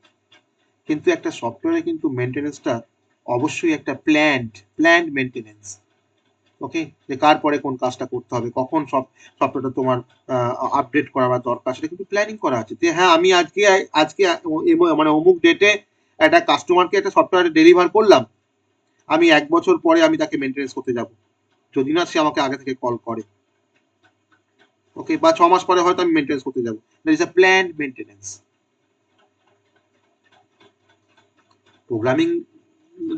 S1: কিন্তু একটা সফটওয়্যারে কিন্তু মেইনটেনেন্সটা অবশ্যই একটা প্ল্যান্ড মেইনটেনেন্স, ওকে, যে কার পরে কোন কাজটা করতে হবে, কখন সফটওয়্যারটা তোমার আপডেট করার দরকার, সেটা কিন্তু প্ল্যানিং করা আছে। যে হ্যাঁ আমি আজকে মানে অমুক ডেটে একটা কাস্টমারকে একটা সফটওয়্যার ডেলিভার করলাম, আমি 1 বছর পরে আমি তাকে মেনটেনেন্স করতে যাব, যদি না সে আমাকে আগে থেকে কল করে, ওকে, বা 6 মাস পরে হয়তো আমি মেনটেনেন্স করতে যাব, that is a planned maintenance. Programming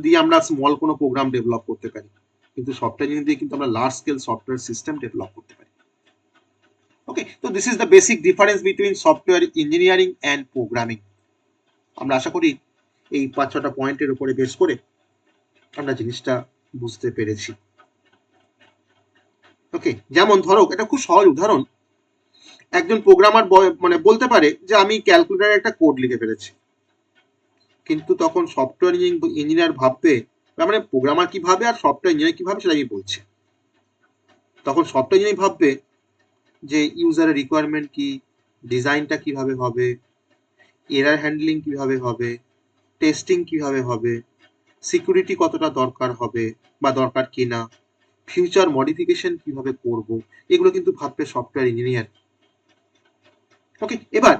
S1: দিয়ে আমরা স্মল কোনো প্রোগ্রাম ডেভেলপ করতে পারি, কিন্তু সফটওয়্যার ইঞ্জিনিয়ারিং দিয়ে কিন্তু আমরা large scale software system develop করতে পারি, ওকে। তো this is the basic difference between software engineering and programming. আমরা আশা করি এই 5-6টা পয়েন্টের উপরে বেস করে আমরা জিনিসটা বুঝতে পেরেছি, ওকে। যেমন ধরো একটা খুব সহজ উদাহরণ, একজন প্রোগ্রামার মানে বলতে পারে যে আমি ক্যালকুলেটরে একটা কোড লিখে ফেলেছি, কিন্তু তখন সফটওয়্যার ইঞ্জিনিয়ার ভাববে, মানে প্রোগ্রামার কি ভাবে আর সফটওয়্যার ইঞ্জিনিয়ার কি ভাবে সেটা আমি বলছি। তখন সফটওয়্যার ইঞ্জিনিয়ার ভাববে যে ইউজারের রিকোয়ারমেন্ট কি, ডিজাইনটা কিভাবে হবে, এরার হ্যান্ডলিং কিভাবে হবে, টেস্টিং কিভাবে হবে, সিকিউরিটি কতটা দরকার হবে বা দরকার কিনা, ফিউচার মডিফিকেশন কিভাবে করব, এগুলো কিন্তু ভাববে সফটওয়্যার ইঞ্জিনিয়ার, ওকে। এবার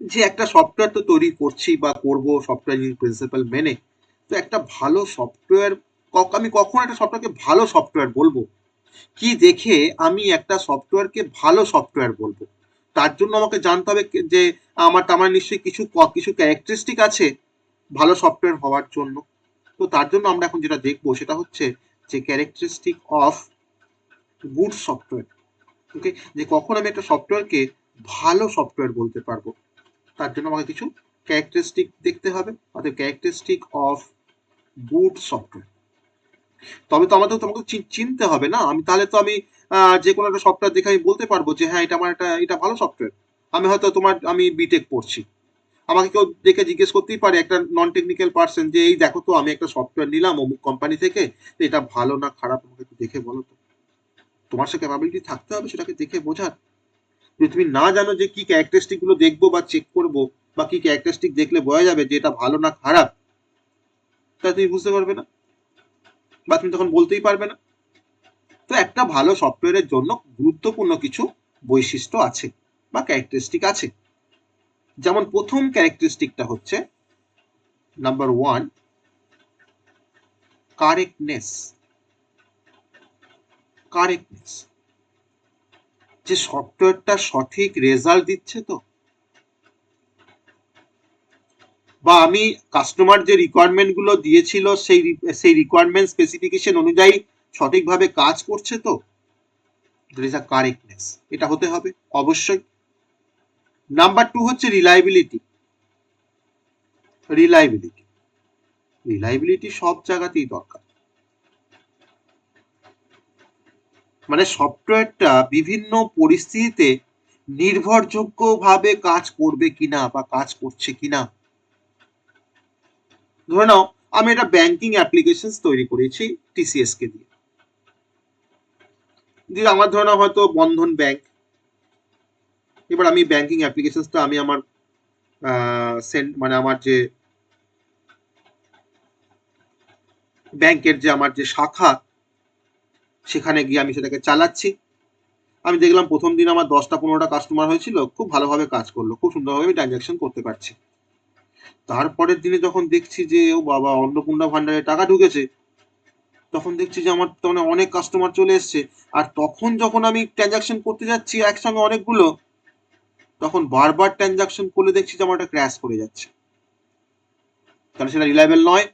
S1: যে একটা সফটওয়্যার তো তৈরি করছি বা করব সফটওয়্যার ইঞ্জিনিয়ারিং প্রিন্সিপাল মেনে, তো একটা ভালো সফটওয়্যার, আমি কখন একটা সফটওয়্যারকে ভালো সফটওয়্যার বলবো, কি দেখে আমি একটা সফটওয়্যারকে ভালো সফটওয়্যার বলবো, তার জন্য আমাকে জানতে হবে যে আমার নিশ্চয়ই কিছু ক্যারেক্টারিস্টিক আছে ভালো সফটওয়্যার হওয়ার জন্য। তো তার জন্য আমরা এখন যেটা দেখবো সেটা হচ্ছে যে ক্যারেক্টারিস্টিক অফ গুড সফটওয়্যার, ওকে, যে কখন আমি একটা সফটওয়্যারকে ভালো সফটওয়্যার বলতে পারবো, তার জন্য আমাকে কিছু ক্যারেক্টারিস্টিক দেখতে হবে, অর্থাৎ ক্যারেক্টারিস্টিক অফ গুড সফটওয়্যার। তবে তো আমাদের তোমাকে চিনতে হবে না, আমি যে কোনো একটা সফটওয়্যার দেখে আমি বলতে পারবো যে হ্যাঁ এটা ভালো সফটওয়্যার। আমি বিটেক পড়ছি, আমাকে কেউ দেখে জিজ্ঞেস করতেই পারে, একটা নন টেকনিক্যাল পার্সন, যে এই দেখো তো আমি একটা সফটওয়্যার নিলাম অমুক কোম্পানি থেকে, এটা ভালো না খারাপ আমাকে একটু দেখে বলো তো। তোমার সে ক্যাপাবিলিটি থাকতে হবে সেটাকে দেখে বোঝার। যদি তুমি না জানো যে কি ক্যারেক্টারিস্টিক গুলো দেখবো বা চেক করবো, বা কি ক্যারেক্টারিস্টিক দেখলে বোঝা যাবে যে এটা ভালো না খারাপ, তা তুমি বুঝতে পারবে না, বা তুমি তখন বলতেই পারবে না। তো একটা ভালো সফটওয়্যারের জন্য গুরুত্বপূর্ণ কিছু বৈশিষ্ট্য আছে বা ক্যারেক্টারিস্টিক আছে। যেমন প্রথম ক্যারেক্টারিস্টিকটা হচ্ছে নাম্বার 1, কারেক্টনেস। যে সফটওয়্যারটা সঠিক রেজাল্ট দিচ্ছে তো, বা আমি কাস্টমার যে রিকোয়ারমেন্ট গুলো দিয়েছিল সেই রিকোয়ারমেন্ট স্পেসিফিকেশন অনুযায়ী সঠিকভাবে কাজ করছে তো, there is a correctness, এটা হতে হবে অবশ্যই। নাম্বার 2 হচ্ছে রিলায়েবিলিটি সব জায়গাতেই দরকার, মানে সফটওয়্যারটা বিভিন্ন পরিস্থিতিতে নির্ভরযোগ্যভাবে কাজ করবে কিনা বা কাজ করছে কিনা। ধরে নাও আমি একটা ব্যাংকিং অ্যাপ্লিকেশন তৈরি করেছি টিসিএস কে দিয়ে, আমার ধরে নাও হয়তো বন্ধন ব্যাংক। এবার আমি ব্যাংকিং অ্যাপ্লিকেশনটা আমি আমার মানে আমার যে ব্যাংকের যে আমার যে শাখা, সেখানে গিয়ে আমি সেটাকে চালাচ্ছি। আমি দেখলাম প্রথম দিন আমার 10টা-15টা কাস্টমার হয়েছিল, খুব ভালোভাবে কাজ করলো, খুব সুন্দরভাবে আমি ট্রানজাকশন করতে পারছি। তারপরের দিনে যখন দেখছি যে ও বাবা, অন্নপূর্ণা ভান্ডারে টাকা ঢুকেছে, তখন দেখছি যে আমার তো মানে অনেক কাস্টমার চলে এসছে। আর তখন যখন আমি ট্রানজাকশন করতে যাচ্ছি একসঙ্গে অনেকগুলো, তখন বারবার ট্রানজাকশন করলে দেখছি যে আমার একটা ক্র্যাশ করে যাচ্ছে। তাহলে সেটা রিলায়েবল নয়।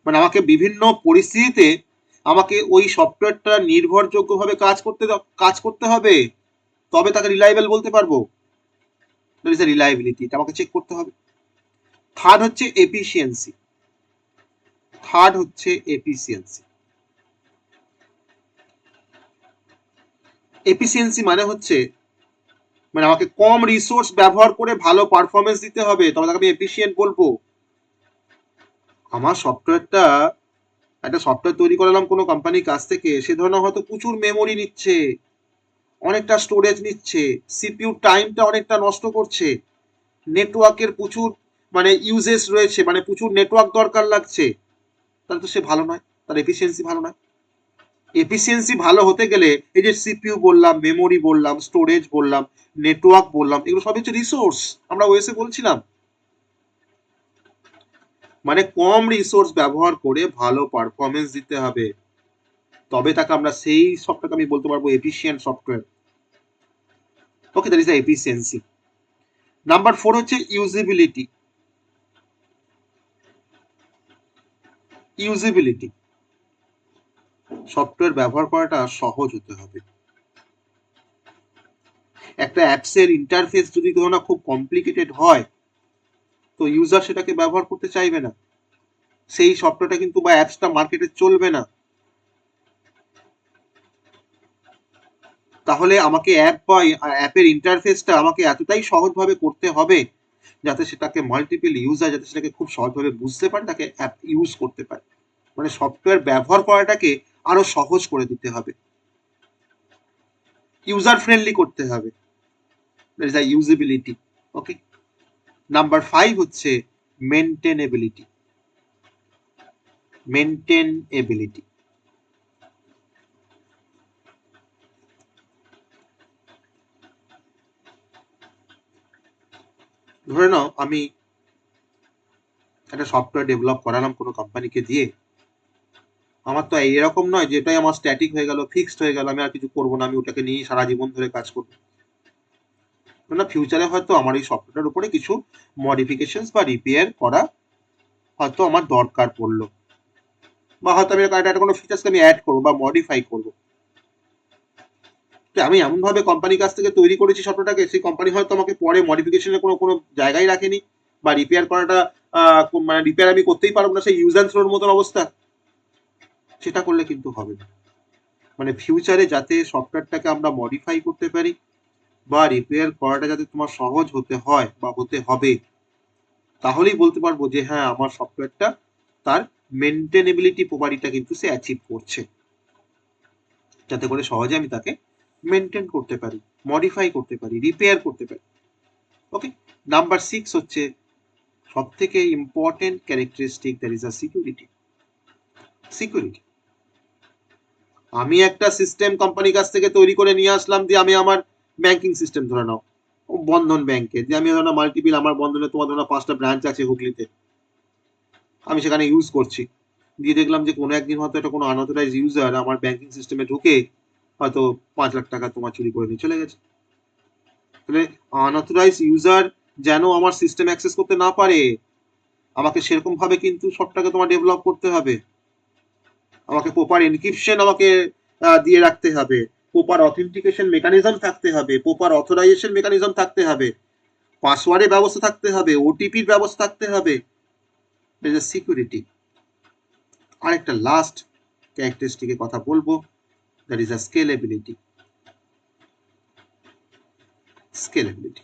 S1: মানে আমাকে বিভিন্ন পরিস্থিতিতে আমাকে ওই সফটওয়্যারটা নির্ভরযোগ্যভাবে কাজ করতে হবে, তবে তাকে রিলায়েবল বলতে পারবো। দ্যাট ইজ রিলায়েবিলিটি, এটা আমাকে চেক করতে হবে। থার্ড হচ্ছে এফিসিয়েন্সি। এফিসিয়েন্সি মানে হচ্ছে, মানে আমাকে কম রিসোর্স ব্যবহার করে ভালো পারফরমেন্স দিতে হবে, তবে তাকে আমি এফিসিয়েন্ট বলবো। আমার সফটওয়্যারটা, একটা সফটওয়্যার তৈরি করালাম কোনো কোম্পানির কাছ থেকে, সে ধরনের হয়তো প্রচুর মেমোরি নিচ্ছে, অনেকটা স্টোরেজ নিচ্ছে, সিপিইউ টাইমটা অনেকটা নষ্ট করছে, নেটওয়ার্কের প্রচুর মানে ইউজেস রয়েছে, মানে প্রচুর নেটওয়ার্ক দরকার লাগছে, তাহলে তো সে ভালো নয়, তার এফিসিয়েন্সি ভালো নয়। এফিসিয়েন্সি ভালো হতে গেলে এই যে সিপিইউ বললাম, মেমোরি বললাম, স্টোরেজ বললাম, নেটওয়ার্ক বললাম, এগুলো সব হচ্ছে রিসোর্স। আমরা ওয়েসে বলছিলাম, মানে কম রিসোর্স ব্যবহার করে ভালো পারফরমেন্স দিতে হবে, তবে তাকে আমরা সেই সফটওয়্যারকে আমি বলতে পারবো efficient software. Okay, that is the efficiency. Number 4 হচ্ছে ইউজিবিলিটি। ইউজিবিলিটি, সফটওয়্যার ব্যবহার করাটা সহজ হতে হবে। একটা অ্যাপসের ইন্টারফেস যদি ধরো না খুব কমপ্লিকেটেড হয়, তো ইউজার সেটাকে ব্যবহার করতে চাইবে না, সেই সফটওয়্যারটা কিন্তু বা অ্যাপসটা মার্কেটে চলবে না। তাহলে আমাকে অ্যাপ বা অ্যাপের ইন্টারফেসটা আমাকে এতটাই সহজভাবে করতে হবে যাতে সেটাকে মাল্টিপল ইউজার যাতে সেটাকে খুব সহজভাবে বুঝতে পারে, তাকে অ্যাপ ইউজ করতে পারে। মানে সফটওয়্যার ব্যবহার করাটাকে আরো সহজ করে দিতে হবে, ইউজার ফ্রেন্ডলি করতে হবে। That is the usability. Okay, number 5 হচ্ছে মেনটেনেবিলিটি। মেনটেনেবিলিটি, ধরে নাও আমি একটা সফটওয়্যার ডেভেলপ করালাম কোনো কোম্পানিকে দিয়ে, আমার তো এরকম নয় যে এটাই আমার স্ট্যাটিক হয়ে গেল, ফিক্সড হয়ে গেল, আমি আর কিছু করবো না, আমি ওটাকে নিয়ে সারা জীবন ধরে কাজ করবো না। ফিউচারে হয়তো আমার এই সফটওয়্যারের উপরে কিছু মডিফিকেশন বা রিপেয়ার করা হয়তো আমার দরকার পড়লো, বা হয়তো আমি একটা কোনো ফিচার্সকে আমি অ্যাড করবো বা মডিফাই করবো। আমি এমন ভাবে কোম্পানির কাছ থেকে তৈরি করেছি সফটওয়্যারটাকে, সেই কোম্পানি হয়তো আমাকে পরে মডিফিকেশনের কোনো কোনো জায়গায় রাখেনি, বা রিপেয়ার করাটা মানে রিপেয়ার আমি করতেই পারবো না, সেই ইউজ অ্যান্ড থ্রোর মতন অবস্থা, সেটা করলে কিন্তু হবে না। মানে ফিউচারে যাতে সফটওয়্যারটাকে আমরা মডিফাই করতে পারি বা রিপেয়ার করাটা যাতে তোমার সহজ হতে হয় বা হতে হবে, তাহলেই বলতে পারবো যে হ্যাঁ, আমার সফটওয়্যারটা তার মেনটেনেবিলিটি প্রপার্টিটা কিন্তু সে অ্যাচিভ করছে, যাতে করে সহজে আমি তাকে মেনটেন করতে পারি, মডিফাই করতে পারি, রিপেয়ার করতে পারি। ওকে, নাম্বার 6 হচ্ছে সব থেকে important characteristic, that is a security. Security, আমি একটা সিস্টেম কোম্পানির কাছ থেকে তৈরি করে নিয়ে আসলাম, দিয়ে আমি আমার ব্যাংকিং সিস্টেম ধরে নাও বন্ধন ব্যাংকে, দিয়ে আমি ধরো মাল্টিপিল, আমার বন্ধনে তোমার ধরো 5টা ব্রাঞ্চ আছে হুগলিতে, আমি সেখানে ইউজ করছি, দিয়ে দেখলাম যে কোনো একদিন হয়তো এটা কোনো আনঅথরাইজ ইউজার আমার ব্যাংকিং সিস্টেমে ঢুকে হয়তো 5 লাখ টাকা তোমার চুরি করে নিয়ে চলে গেছে। তাহলে আনঅথরাইজ ইউজার যেন আমার সিস্টেম অ্যাক্সেস করতে না পারে, আমাকে সেরকম ভাবে কিন্তু সবটাকে তোমার ডেভেলপ করতে হবে, আমাকে প্রপার এনক্রিপশন আমাকে দিয়ে রাখতে হবে, প্রপার অথেন্টিকেশন মেকানিজম থাকতে হবে, প্রপার অথরাইজেশন মেকানিজম থাকতে হবে, পাসওয়ার্ডের ব্যবস্থা থাকতে হবে, ওটিপির ব্যবস্থা থাকতে হবে। সিকিউরিটি। আরেকটা লাস্ট ক্যারেক্টারিস্টিকের কথা বলবো, that is a scalability. Scalability,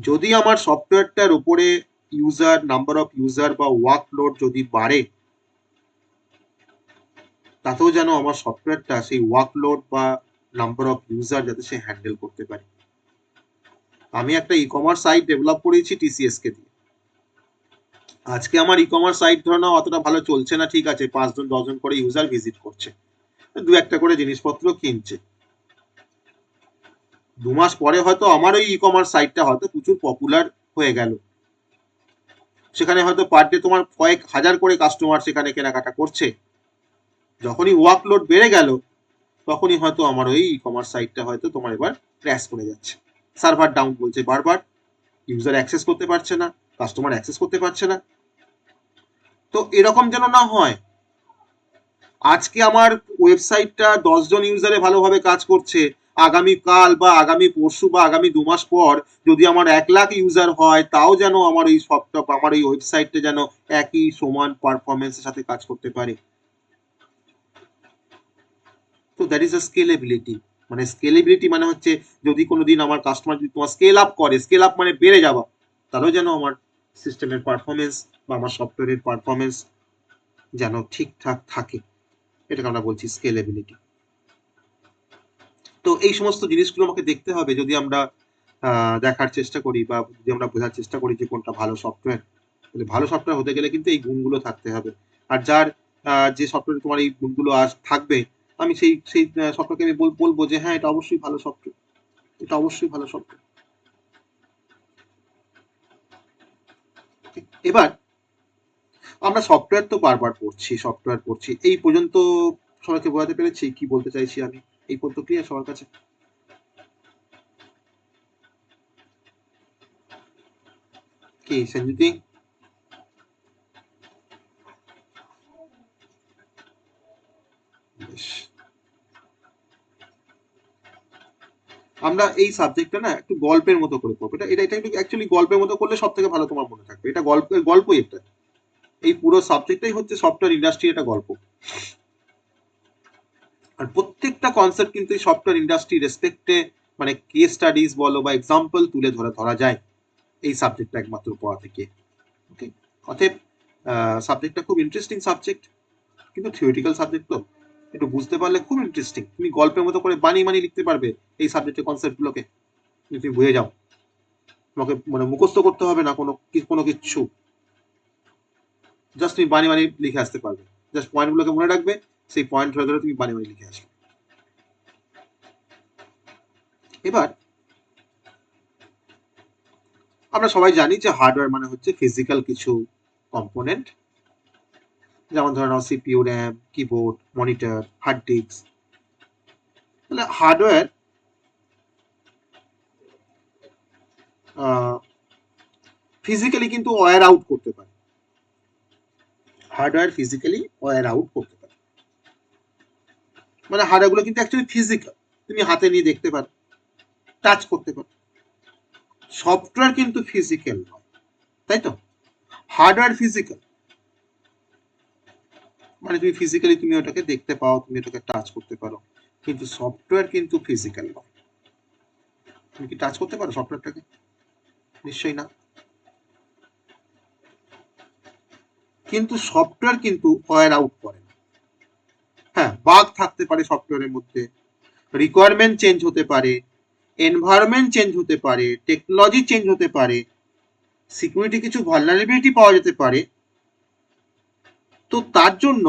S1: যদি আমার সফটওয়্যারটার উপরে ইউজার নাম্বার অফ ইউজার বা ওয়ার্কলোড যদি বাড়ে, তাতেও যেন আমার সফটওয়্যারটা সেই ওয়ার্কলোড বা নাম্বার অফ ইউজার যাতে সে হ্যান্ডেল করতে পারে। আমি একটা ই কমার্স সাইট ডেভেলপ করেছি টিসিএস কে দিয়ে, আজকে আমার ই কমার্স সাইট ধরে নাও অতটা ভালো চলছে না, ঠিক আছে, 5 জন 10 জন করে ইউজার ভিজিট করছে, দু একটা করে জিনিসপত্র কিনছে। 2 মাস পরে হয়তো আমার ওই ই কমার্স সাইটটা হয়তো প্রচুর পপুলার হয়ে গেল, সেখানে হয়তো পার ডে তোমার কয়েক হাজার করে কাস্টমার সেখানে কেনাকাটা করছে। যখনই ওয়ার্কলোড বেড়ে গেল তখনই হয়তো আমার ওই ই কমার্স সাইটটা হয়তো তোমার এবার ক্র্যাশ করে যাচ্ছে, সার্ভার ডাউন বলছে বারবার, ইউজার অ্যাক্সেস করতে পারছে না, কাস্টমার অ্যাক্সেস করতে পারছে না। তো এরকম যেন না হয়। আজকে আমার ওয়েবসাইটটা 10 জন ইউজারে ভালোভাবে কাজ করছে, আগামী কাল বা আগামী পরশু বা আগামী 2 মাস পর যদি আমার 1 লাখ ইউজার হয়, তাও যেন আমার এই সফটওয়্যার, আমার এই ওয়েবসাইটটা যেন একই সমান পারফরমেন্সের সাথে কাজ করতে পারে। তো দ্যাট ইজ আ স্কেলেবিলিটি। মানে স্কেলেবিলিটি মানে হচ্ছে যদি কোনোদিন আমার কাস্টমার যদি তোমার স্কেল আপ করে, স্কেল আপ মানে বেড়ে যাওয়া, তাহলেও যেন আমার সিস্টেমের পারফরমেন্স বা আমার সফটওয়্যারের পারফরমেন্স যেন ঠিকঠাক থাকে, এটাকে আমরা বলছি স্কেলেবিলিটি। তো এই সমস্ত জিনিসগুলো আমাকে দেখতে হবে যদি আমরা দেখার চেষ্টা করি বা যদি আমরা বোঝার চেষ্টা করি যে কোনটা ভালো সফটওয়্যার। তাহলে ভালো সফটওয়্যার হতে গেলে কিন্তু এই গুণগুলো থাকতে হবে। আর যার যে সফটওয়্যারে তোমার এই গুণগুলো থাকবে, আমি সেই সেই সফটওয়্যারকে আমি বলবো যে হ্যাঁ এটা অবশ্যই ভালো সফটওয়্যার, এটা অবশ্যই ভালো সফটওয়্যার। এবার আমরা সফটওয়্যার তো বারবার পড়ছি, সফটওয়্যার পড়ছি, এই পর্যন্ত সবাইকে বোঝাতে পেরেছি কি বলতে চাইছি আমি? এই পর্যন্ত ক্লিয়ার সবার কাছে? কি সঞ্জিতি? বেশ, আমরা এই সাবজেক্টটা না একটু গল্পের মতো করে পড়বো। এটা এটা এটা একটু অ্যাকচুয়ালি গল্পের মতো করলে সব থেকে ভালো তোমার মনে থাকবে। এটা গল্পই একটা। এই পুরো সাবজেক্টটাই হচ্ছে সফটওয়্যার ইন্ডাস্ট্রি একটা গল্প। আর প্রত্যেকটা কনসেপ্ট কিন্তু এই সফটওয়্যার ইন্ডাস্ট্রি রেসপেক্টে মানে কেস স্টাডিজ বলো বা এক্সাম্পল তুলে ধরা যায় এই সাবজেক্টটা একমাত্র পড়া থেকে। ওকে, অতএব সাবজেক্টটা খুব ইন্টারেস্টিং সাবজেক্ট, কিন্তু থিওরিটিক্যাল সাবজেক্ট তো একটু বুঝতে পারলে খুব ইন্টারেস্টিং। তুমি গল্পের মতো করে বানিয়ে লিখতে পারবে এই সাবজেক্টের কনসেপ্টগুলোকে, তুমি বুঝে যাও। তোমাকে মানে মুখস্থ করতে হবে না কোনো কিচ্ছু, জাস্ট তুমি বানিয়ে লিখে আসতে পারবে। জাস্ট পয়েন্টগুলোকে মনে রাখবে, সেই পয়েন্ট ধরে ধরে তুমি বানিয়ে লিখে আসবে। এবার আমরা সবাই জানি যে হার্ডওয়্যার মানে হচ্ছে ফিজিক্যাল কিছু কম্পোনেন্ট, যেমন ধরে নাও CPU, RAM, keyboard, monitor, hard disk. তাহলে হার্ডওয়্যার ফিজিক্যালি কিন্তু ওয়্যার আউট করতে পারে, হার্ডওয়্যার ফিজিক্যালি ওয়্যার আউট করতে পারে। মানে হার্ডওয়্যারগুলো কিন্তু অ্যাকচুয়ালি ফিজিক্যাল, তুমি হাতে নিয়ে দেখতে পারো, টাচ করতে পারো। সফটওয়্যার কিন্তু ফিজিক্যাল নয়, তাই তো? হার্ডওয়্যার ফিজিক্যাল, মানে তুমি ফিজিক্যালি তুমি ওটাকে দেখতে পাও, তুমি ওটাকে টাচ করতে পারো, কিন্তু সফটওয়্যার কিন্তু ফিজিক্যাল নয়। তুমি কি টাচ করতে পারো সফটওয়্যারটাকে? নিশ্চয়ই না। কিন্তু সফটওয়্যার কিন্তু ওয়্যার আউট করে না। হ্যাঁ, বাগ থাকতে পারে সফটওয়্যারের মধ্যে, রিকোয়ারমেন্ট চেঞ্জ হতে পারে, এনভায়রনমেন্ট চেঞ্জ হতে পারে, টেকনোলজি চেঞ্জ হতে পারে, সিকিউরিটি কিছু ভালনারেবিলিটি পাওয়া যেতে পারে। তো তার জন্য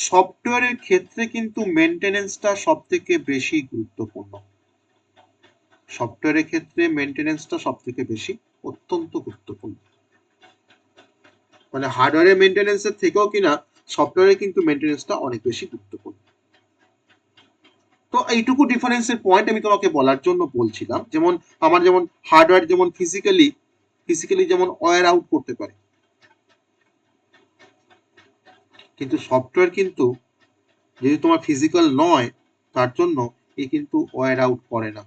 S1: সফটওয়্যারের ক্ষেত্রে কিন্তু মেনটেনেন্সটা সব থেকে বেশি গুরুত্বপূর্ণ। সফটওয়্যারের ক্ষেত্রে মেনটেনেন্সটা সব থেকে বেশি অত্যন্ত গুরুত্বপূর্ণ। মানে হার্ডওয়্যারের মেনটেনেন্সের থেকেও কিনা সফটওয়্যারের কিন্তু মেনটেনেন্সটা অনেক বেশি গুরুত্বপূর্ণ। তো এইটুকু ডিফারেন্সের পয়েন্ট আমি তোমাকে বলার জন্য বলছিলাম। যেমন আমার যেমন হার্ডওয়্যার যেমন ফিজিক্যালি যেমন ওয়্যার আউট করতে পারে, কিন্তু সফটওয়্যার কিন্তু যদি তোমার ফিজিক্যাল নয়, তার জন্য এ কিন্তু ওয়্যার আউট করে না,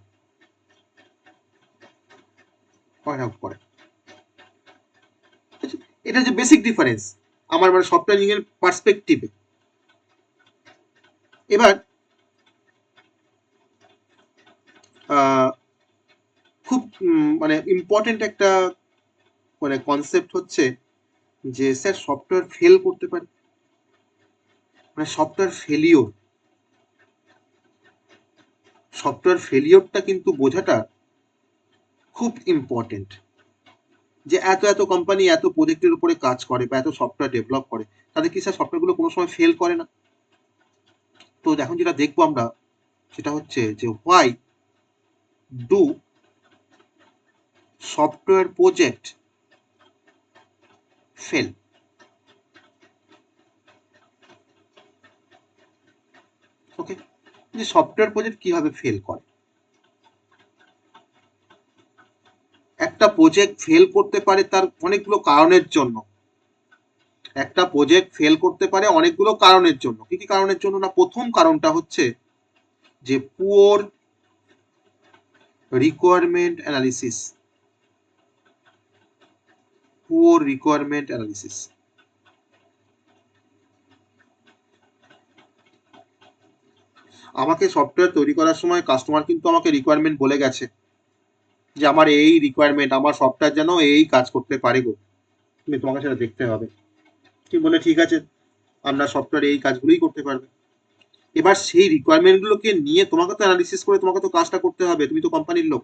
S1: ওয়্যার আউট করে। এটা যে বেসিক ডিফারেন্স আমার মানে সফটওয়্যার ইঞ্জিনিয়ারিং পার্সপেক্টিভে। এবার খুব মানে ইম্পর্টেন্ট একটা মানে কনসেপ্ট হচ্ছে যে স্যার সফটওয়্যার ফেল করতে পারে, মানে সফটওয়্যার ফেলিওরটা কিন্তু বোঝাটা খুব ইম্পর্টেন্ট। যে এত এত কোম্পানি এত প্রজেক্টের উপরে কাজ করে বা এত সফটওয়্যার ডেভেলপ করে, তাদের কি স্যার সফটওয়্যারগুলো কোনো সময় ফেল করে না? তো এখন যেটা দেখবো আমরা সেটা হচ্ছে যে why do software project fail. Okay, যে সফটওয়্যার প্রজেক্ট কিভাবে ফেল করে। একটা প্রজেক্ট ফেল করতে পারে তার অনেকগুলো কারণের জন্য। একটা প্রজেক্ট ফেল করতে পারে অনেকগুলো কারণের জন্য। কি কি কারণের জন্য? না, প্রথম কারণটা হচ্ছে যে poor requirement analysis. Poor requirement analysis. আমাকে সফটওয়্যার তৈরি করার সময় কাস্টমার কিন্তু আমাকে রিকোয়ারমেন্ট বলে গেছে যে আমার এই রিকোয়ারমেন্ট, আমার সফটওয়্যার যেন এই কাজ করতে পারে গো, তুমি তোমাকে সেটা দেখতে হবে। তুমি বলে ঠিক আছে, আমরা সফটওয়্যার এই কাজগুলোই করতে পারবে। এবার সেই রিকোয়ারমেন্টগুলোকে নিয়ে তোমাকে তো অ্যানালিসিস করে তোমাকে তো কাজটা করতে হবে, তুমি তো কোম্পানির লোক।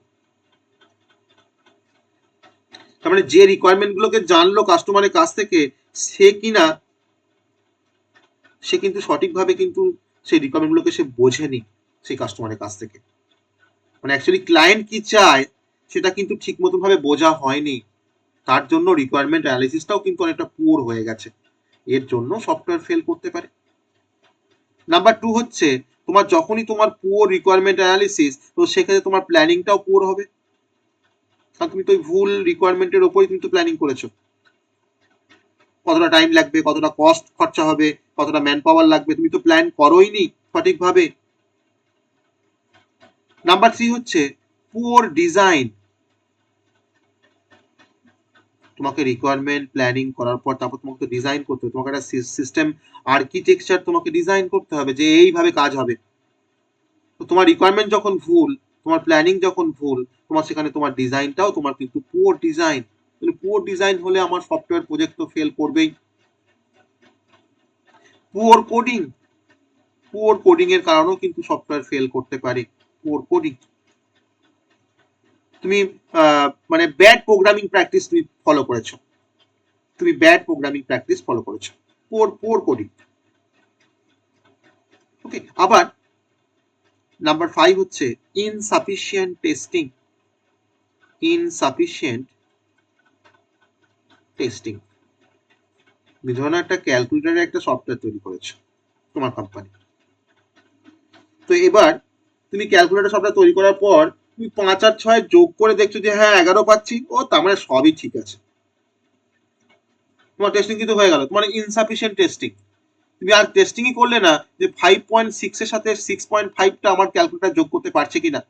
S1: তার মানে যে রিকোয়ারমেন্টগুলোকে জানলো কাস্টমারের কাছ থেকে, সে কিনা সে কিন্তু সঠিকভাবে কিন্তু সেই রিকোয়ারমেন্টগুলোকে সে বোঝেনি সেই কাস্টমারের কাছ থেকে। মানে অ্যাকচুয়ালি ক্লায়েন্ট কি চায় সেটা কিন্তু ঠিক মতন ভাবে বোঝা হয়নি। তার জন্য রিকোয়ারমেন্ট অ্যানালিসিসটাও কিন্তু অনেকটা পুওর হয়ে গেছে। এর জন্য সফটওয়্যার ফেল করতে পারে। নাম্বার টু হচ্ছে, তোমার যখনই তোমার পুওর রিকোয়ারমেন্ট অ্যানালিসিস, তো সেক্ষেত্রে তোমার প্ল্যানিংটাও পুওর হবে। কারণ তুমি তো ওই ভুল রিকোয়ারমেন্টের ওপরই তুমি তো প্ল্যানিং করেছো। কতটা টাইম লাগবে, কতটা কস্ট খরচা হবে, কতটা ম্যান পাওয়ার লাগবে, তুমি তো প্ল্যান করোইনি সঠিকভাবে। নাম্বার থ্রি হচ্ছে পুওর ডিজাইন। তোমাকে রিকোয়ারমেন্ট প্ল্যানিং করার পর তারপর তোমাকে তো ডিজাইন করতে হবে, তোমাকে একটা সিস্টেম আর্কিটেকচার তোমাকে ডিজাইন করতে হবে যে এইভাবে কাজ হবে। তো তোমার রিকোয়ারমেন্ট যখন ভুল, তোমার প্ল্যানিং যখন ভুল, তোমার সেখানে তোমার ডিজাইনটাও তোমার কিন্তু পুওর ডিজাইন। পুওর ডিজাইন হলে আমার সফটওয়্যার প্রজেক্ট তো ফেল করবেই। পুওর কোডিং, পুওর কোডিং এর কারণেও কিন্তু সফটওয়্যার ফেল করতে পারে। পুওর কোডিং, তুমি মানে ব্যাড প্রোগ্রামিং প্র্যাকটিস তুমি ফলো করেছো, তুমি ব্যাড প্রোগ্রামিং প্র্যাকটিস ফলো করেছো, পুওর পুওর কোডিং। ওকে, আবার নাম্বার ফাইভ হচ্ছে ইনসাফিসিয়েন্ট টেস্টিং। Insufficient testing. তুমি ধরো একটা ক্যালকুলেটারের একটা সফটওয়্যার তৈরি করেছো তোমার কোম্পানি। তো এবার তুমি ক্যালকুলেটর সফটওয়্যার তৈরি করার পর তুমি 5 আর 6 যোগ করে দেখছো যে হ্যাঁ 11 পাচ্ছি, ও তার মানে সবই ঠিক আছে। তোমার টেস্টিং কিন্তু হয়ে গেল, তোমার ইনসাফিসিয়েন্ট টেস্টিং। তুমি আর টেস্টিংই করলে না যে 5.6 এর সাথে 6.5টা আমার ক্যালকুলেটর যোগ করতে পারছে কিনা।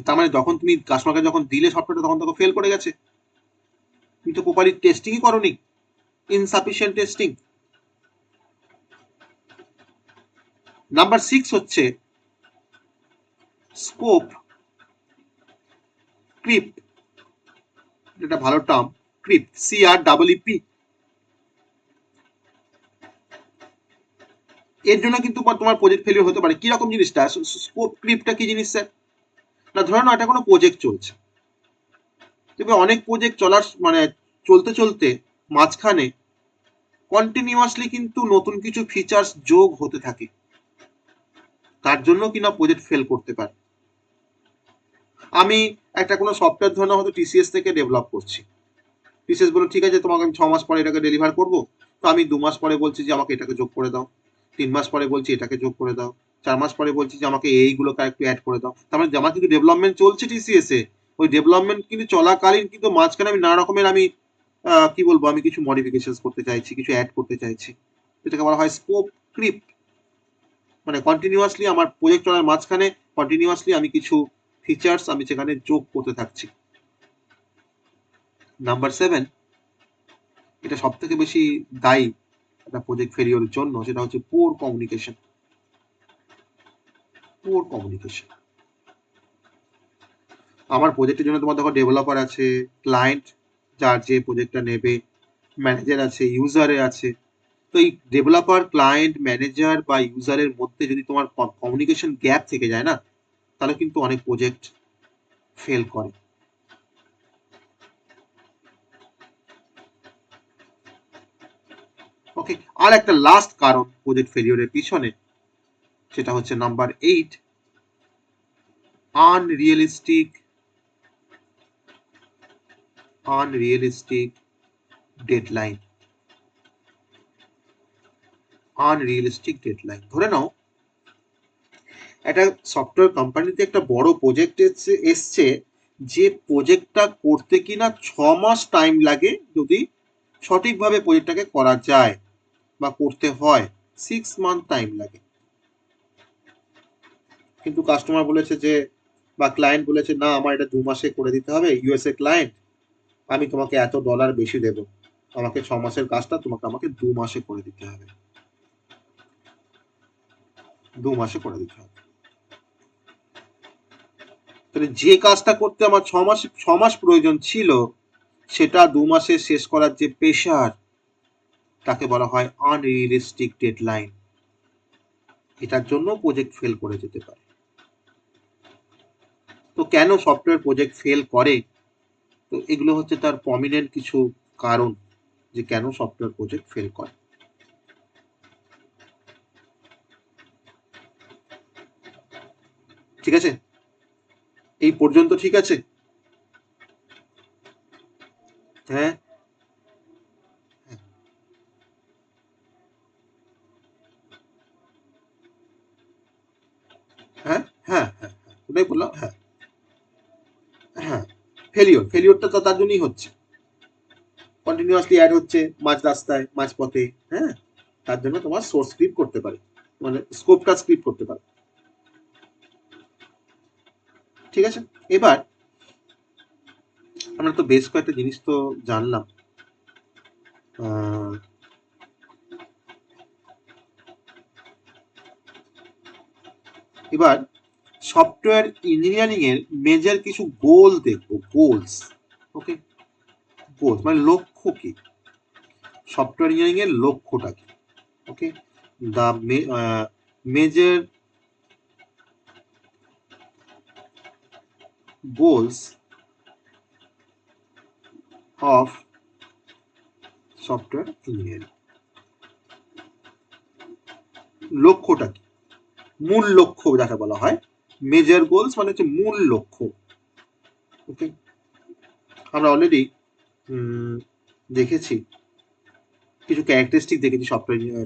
S1: তার মানে যখন তুমি কাস্টমারকে যখন দিলে সফটওয়্যারটা তখন তোকে ফেল করে গেছে, তুমি তো প্রপারলি টেস্টিংই করোনি। Insufficient testing. নাম্বার 6 হচ্ছে স্কোপ ক্রিপ। এটা ভালো টার্ম, ক্রিপ, CREEP। এর জন্য কিন্তু তোমার প্রজেক্ট ফেলিওর হতে পারে। কিরকম জিনিসটা, স্কোপ ক্রিপটা কি জিনিস স্যার? না ধরো না, এটা কোনো প্রজেক্ট চলছে, তবে অনেক প্রজেক্ট চলার মানে চলতে চলতে মাঝখানে কন্টিনিউয়াসলি কিন্তু নতুন কিছু ফিচার্স যোগ হতে থাকে, তার জন্য কিনা প্রজেক্ট ফেল করতে পারে। আমি একটা কোনো সফটওয়্যার ধরনের হয়তো TCS থেকে ডেভেলপ করছি। TCS বলে ঠিক আছে, তোমাকে আমি 6 মাস পরে এটাকে ডেলিভার করবো। তো আমি 2 মাস পরে বলছি যে আমাকে এটাকে যোগ করে দাও, 3 মাস পরে বলছি এটাকে যোগ করে দাও, 4 মাস পরে বলছি যে আমাকে এইগুলোকে একটু অ্যাড করে দাও। তার মানে আমার কিন্তু ডেভেলপমেন্ট চলছে TCS এ। ওই ডেভেলপমেন্ট কিন্তু চলাকালীন কিন্তু মাঝখানে আমি নানা রকমের আমি কি বলবো, আমি কিছু মডিফিকেশন করতে চাইছি, কিছু অ্যাড করতে চাইছি, যেটাকে বলা হয় স্কোপ ক্রিপ। মানে কন্টিনিউয়াসলি আমার প্রজেক্ট চলার মাঝখানে কন্টিনিউয়াসলি আমি কিছু ফিচার্স আমি সেখানে যোগ করতে থাকছি। নাম্বার 7, এটা সব থেকে বেশি দায়ী একটা প্রজেক্ট ফেলিওরের জন্য, সেটা হচ্ছে পুওর কমিউনিকেশন। Poor communication. আমার প্রজেক্টের জন্য তোমার দেখো ডেভেলপার আছে, ক্লায়েন্ট যার যে প্রজেক্টটা নেবে, ম্যানেজার আছে, ইউজারে আছে। তো এই ডেভেলপার, ক্লায়েন্ট, ম্যানেজার বা ইউজারের মধ্যে যদি তোমার কমিউনিকেশন গ্যাপ থেকে যায় না, তাহলে কিন্তু অনেক প্রজেক্ট ফেল করে। ওকে, আর একটা লাস্ট কারণ প্রজেক্ট ফেলিওরের পিছনে, সেটা হচ্ছে নাম্বার 8, আনরিয়েলিস্টিক ডেডলাইন। ধরে নাও একটা সফটওয়্যার কোম্পানিতে একটা বড় প্রজেক্ট এসছে, যে প্রজেক্টটা করতে কিনা 6 মাস টাইম লাগে যদি সঠিকভাবে প্রজেক্টটাকে করা যায় বা করতে হয়, 6 মান্থ টাইম লাগে। কিন্তু কাস্টমার বলেছে যে, বা ক্লায়েন্ট বলেছে, না আমার এটা 2 মাসে করে দিতে হবে, ইউএসএ ক্লায়েন্ট, আমি তোমাকে এত ডলার বেশি দেব, আমাকে 6 মাসের কাজটা আমাকে 2 মাসে করে দিতে হবে, 2 মাসে করে দিতে হবে। তাহলে যে কাজটা করতে আমার 6 মাস প্রয়োজন ছিল, সেটা 2 মাসে শেষ করার যে প্রেশার, তাকে বলা হয় আনরিয়েলিস্টিক ডেডলাইন। এটার জন্য প্রজেক্ট ফেল করে যেতে পারে। তো কেন সফটওয়্যার প্রজেক্ট ফেল করে? তো এগুলো হচ্ছে তার প্রমিনেন্ট কিছু কারণ, যে কেন সফটওয়্যার প্রজেক্ট ফেল করে। ঠিক আছে, এই পর্যন্ত ঠিক আছে? হ্যাঁ, হ্যাঁ, হ্যাঁ, হ্যাঁ, ওটাই বললাম। হ্যাঁ, হ্যাঁ, ফেলিওরটা তো তার জন্যই হচ্ছে, কন্টিনিউয়াসলি অ্যাড হচ্ছে মাঝ রাস্তায়, মাঝ পথে। হ্যাঁ, তার জন্য তোমার সোর্স স্ক্রিপ্ট করতে পারে, মানে স্কোপটা স্ক্রিপ্ট করতে পারে। ঠিক আছে, এবার আমরা তো বেশ কয়েকটা জিনিস তো জানলাম। এবার সফটওয়্যার ইঞ্জিনিয়ারিং এর মেজর কিছু গোল দেখবো, গোলস। ওকে, গোলস মানে লক্ষ্য কি, সফটওয়্যার ইঞ্জিনিয়ারিং এর লক্ষ্যটা কি। Okay, the major goals of software engineering. লক্ষ্যটা কি, মূল লক্ষ্য যাকে বলা হয়, মেজর গোলস মানে হচ্ছে মূল লক্ষ্য। ওকে, আমরা অলরেডি দেখেছি কিছু ক্যারেক্টারিস্টিক দেখেছি,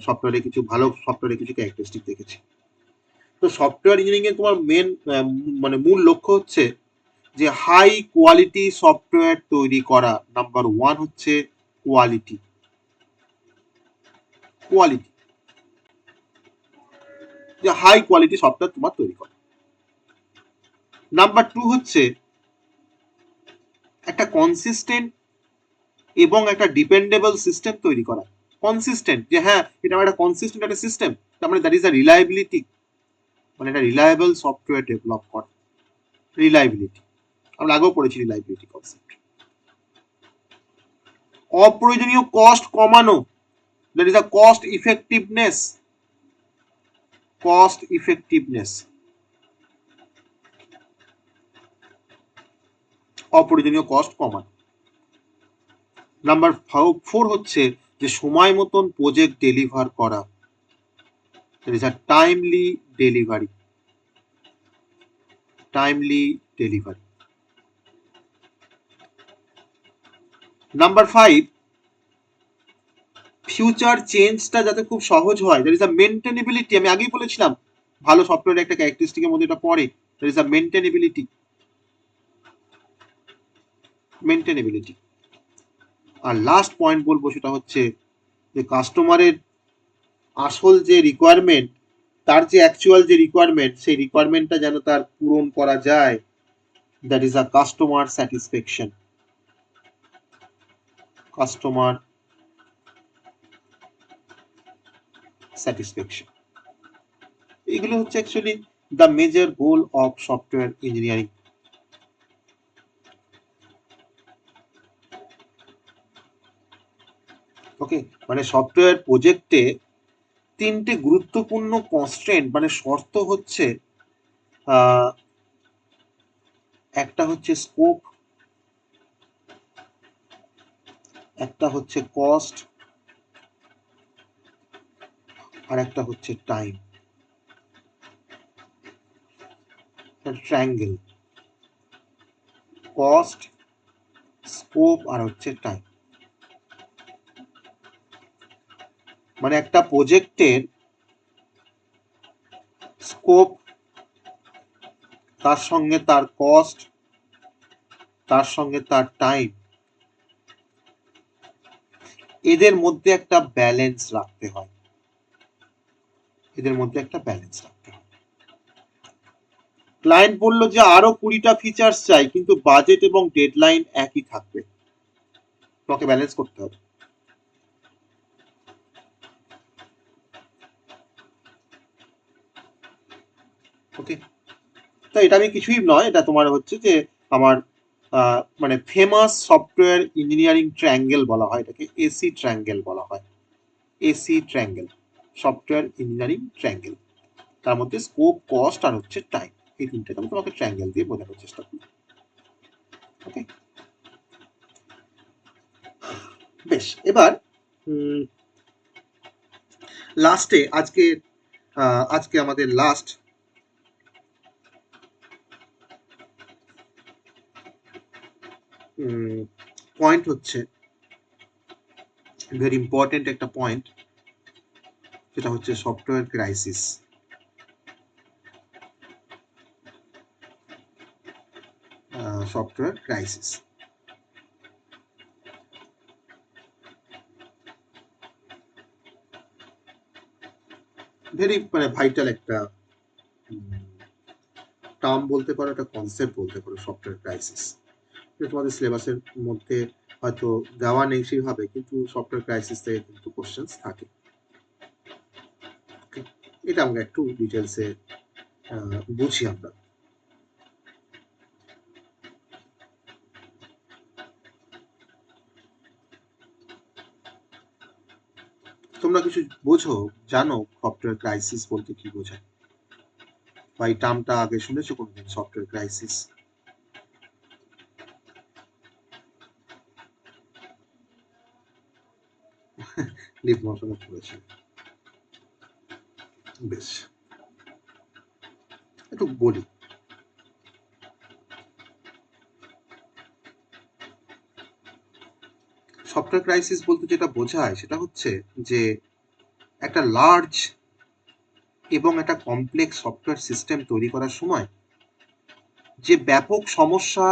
S1: সফটওয়্যারে কিছু ভালো সফটওয়্যারে কিছু ক্যারেক্টারিস্টিক দেখেছি। তো সফটওয়্যার ইঞ্জিনিয়ারিং এর তোমার মেন মানে মূল লক্ষ্য হচ্ছে যে হাই কোয়ালিটি সফটওয়্যার তৈরি করা। নাম্বার 1 হচ্ছে কোয়ালিটি, কোয়ালিটি, যে হাই কোয়ালিটি সফটওয়্যার তোমার তৈরি করা। নাম্বার 2 হচ্ছে একটা কনসিস্টেন্ট এবং একটা ডিপেন্ডেবল সিস্টেম তৈরি করা। কনসিস্টেন্ট, যে হ্যাঁ এটা আমার একটা কনসিস্টেন্ট একটা সিস্টেম, তার মানে দ্যাট ইজ আ রিলায়েবিলিটি, মানে একটা রিলায়েবল সফটওয়্যার ডেভেলপ করা। রিলায়েবিলিটি আমরা আগেও পড়েছি, রিলায়েবিলিটি কনসেপ্ট। অপ্রয়োজনীয় কস্ট কমানো, that is a cost effectiveness, cost effectiveness, অপ্রয়োজনীয় কস্ট কমানো। নাম্বার 4 হচ্ছে যে সময় মতন প্রজেক্ট ডেলিভার করা, that is a timely delivery, timely delivery. Number 5, future চেঞ্জটা যাতে খুব সহজ হয়, দ্যাট ইজ আ মেনটেনেবিলিটি। আমি আগেই বলেছিলাম ভালো সফটওয়্যারের একটা ক্যারেক্টারিস্টিকের মধ্যে এটা পড়ে, that is a maintainability, maintainability. আর লাস্ট পয়েন্ট বলবো সেটা হচ্ছে যে কাস্টমারের আসল যে রিকোয়ারমেন্ট, তার যে অ্যাকচুয়াল যে রিকোয়ারমেন্ট, সেই রিকোয়ারমেন্টটা যেন তার পূরণ করা যায়, that is a customer satisfaction, customer satisfaction. এগুলো হচ্ছে actually the major goal of software engineering. Okay, মানে সফটওয়্যার প্রজেক্টে 3টে গুরুত্বপূর্ণ কনস্ট্রেন্ট মানে শর্ত হচ্ছে, একটা হচ্ছে স্কোপ, একটা হচ্ছে কস্ট, আর একটা হচ্ছে টাইম। ট্রায়াঙ্গেল, কস্ট, স্কোপ আর হচ্ছে টাইম। মানে একটা প্রজেক্টের স্কোপ, তার সঙ্গে তার কস্ট, তার সঙ্গে তার টাইম, এদের মধ্যে একটা ব্যালেন্স রাখতে হয়, এদের মধ্যে একটা ব্যালেন্স রাখতে হয়। ক্লায়েন্ট বললো যে আরো 20টা ফিচার্স চাই, কিন্তু বাজেট এবং ডেডলাইন একই থাকবে, তোমাকে ব্যালেন্স করতে হবে। ওকে, তো এটা আমি কিছুই নয়, এটা তোমার হচ্ছে যে আমার মানে ফেমাস সফটওয়্যার ইঞ্জিনিয়ারিং ট্রায়াঙ্গেল বলা হয়, এটাকে এসি ট্রায়াঙ্গেল বলা হয়। AC triangle, software engineering triangle. তার মধ্যে স্কোপ, কস্ট আর হচ্ছে টাইম, এই তিনটাকে আমি তোমাকে ট্রায়াঙ্গেল দিয়ে বোঝানোর চেষ্টা করি। ওকে, বেশ। এবার লাস্টে আজকে আমাদের লাস্ট পয়েন্ট হচ্ছে ভেরি ইম্পর্টেন্ট একটা পয়েন্ট, যেটা হচ্ছে software crisis. Software crisis very মানে ভাইটাল একটা টার্ম বলতে পারো, একটা কনসেপ্ট বলতে পারো, সফটওয়্যার ক্রাইসিস। তোমাদের সিলেবাসের মধ্যে হয়তো দেওয়া নেই সেইভাবে, কিন্তু সফটওয়্যার ক্রাইসিস থেকে কিন্তু কোশ্চেন্স থাকে। এটা আমরা একটু ডিটেলসে বুঝি আমরা। তোমরা কিছু বোঝো, জানো সফটওয়্যার ক্রাইসিস বলতে কি বোঝায়, বা এই টার্মটা আগে শুনেছো কোনদিন, সফটওয়্যার ক্রাইসিস? ডিপ্লোমা পড়েছে, বেশ। একটু বলি, সফটওয়্যার ক্রাইসিস বলতে যেটা বোঝায় সেটা হচ্ছে যে একটা লার্জ এবং একটা কমপ্লেক্স সফটওয়্যার সিস্টেম তৈরি করার সময় যে ব্যাপক সমস্যা,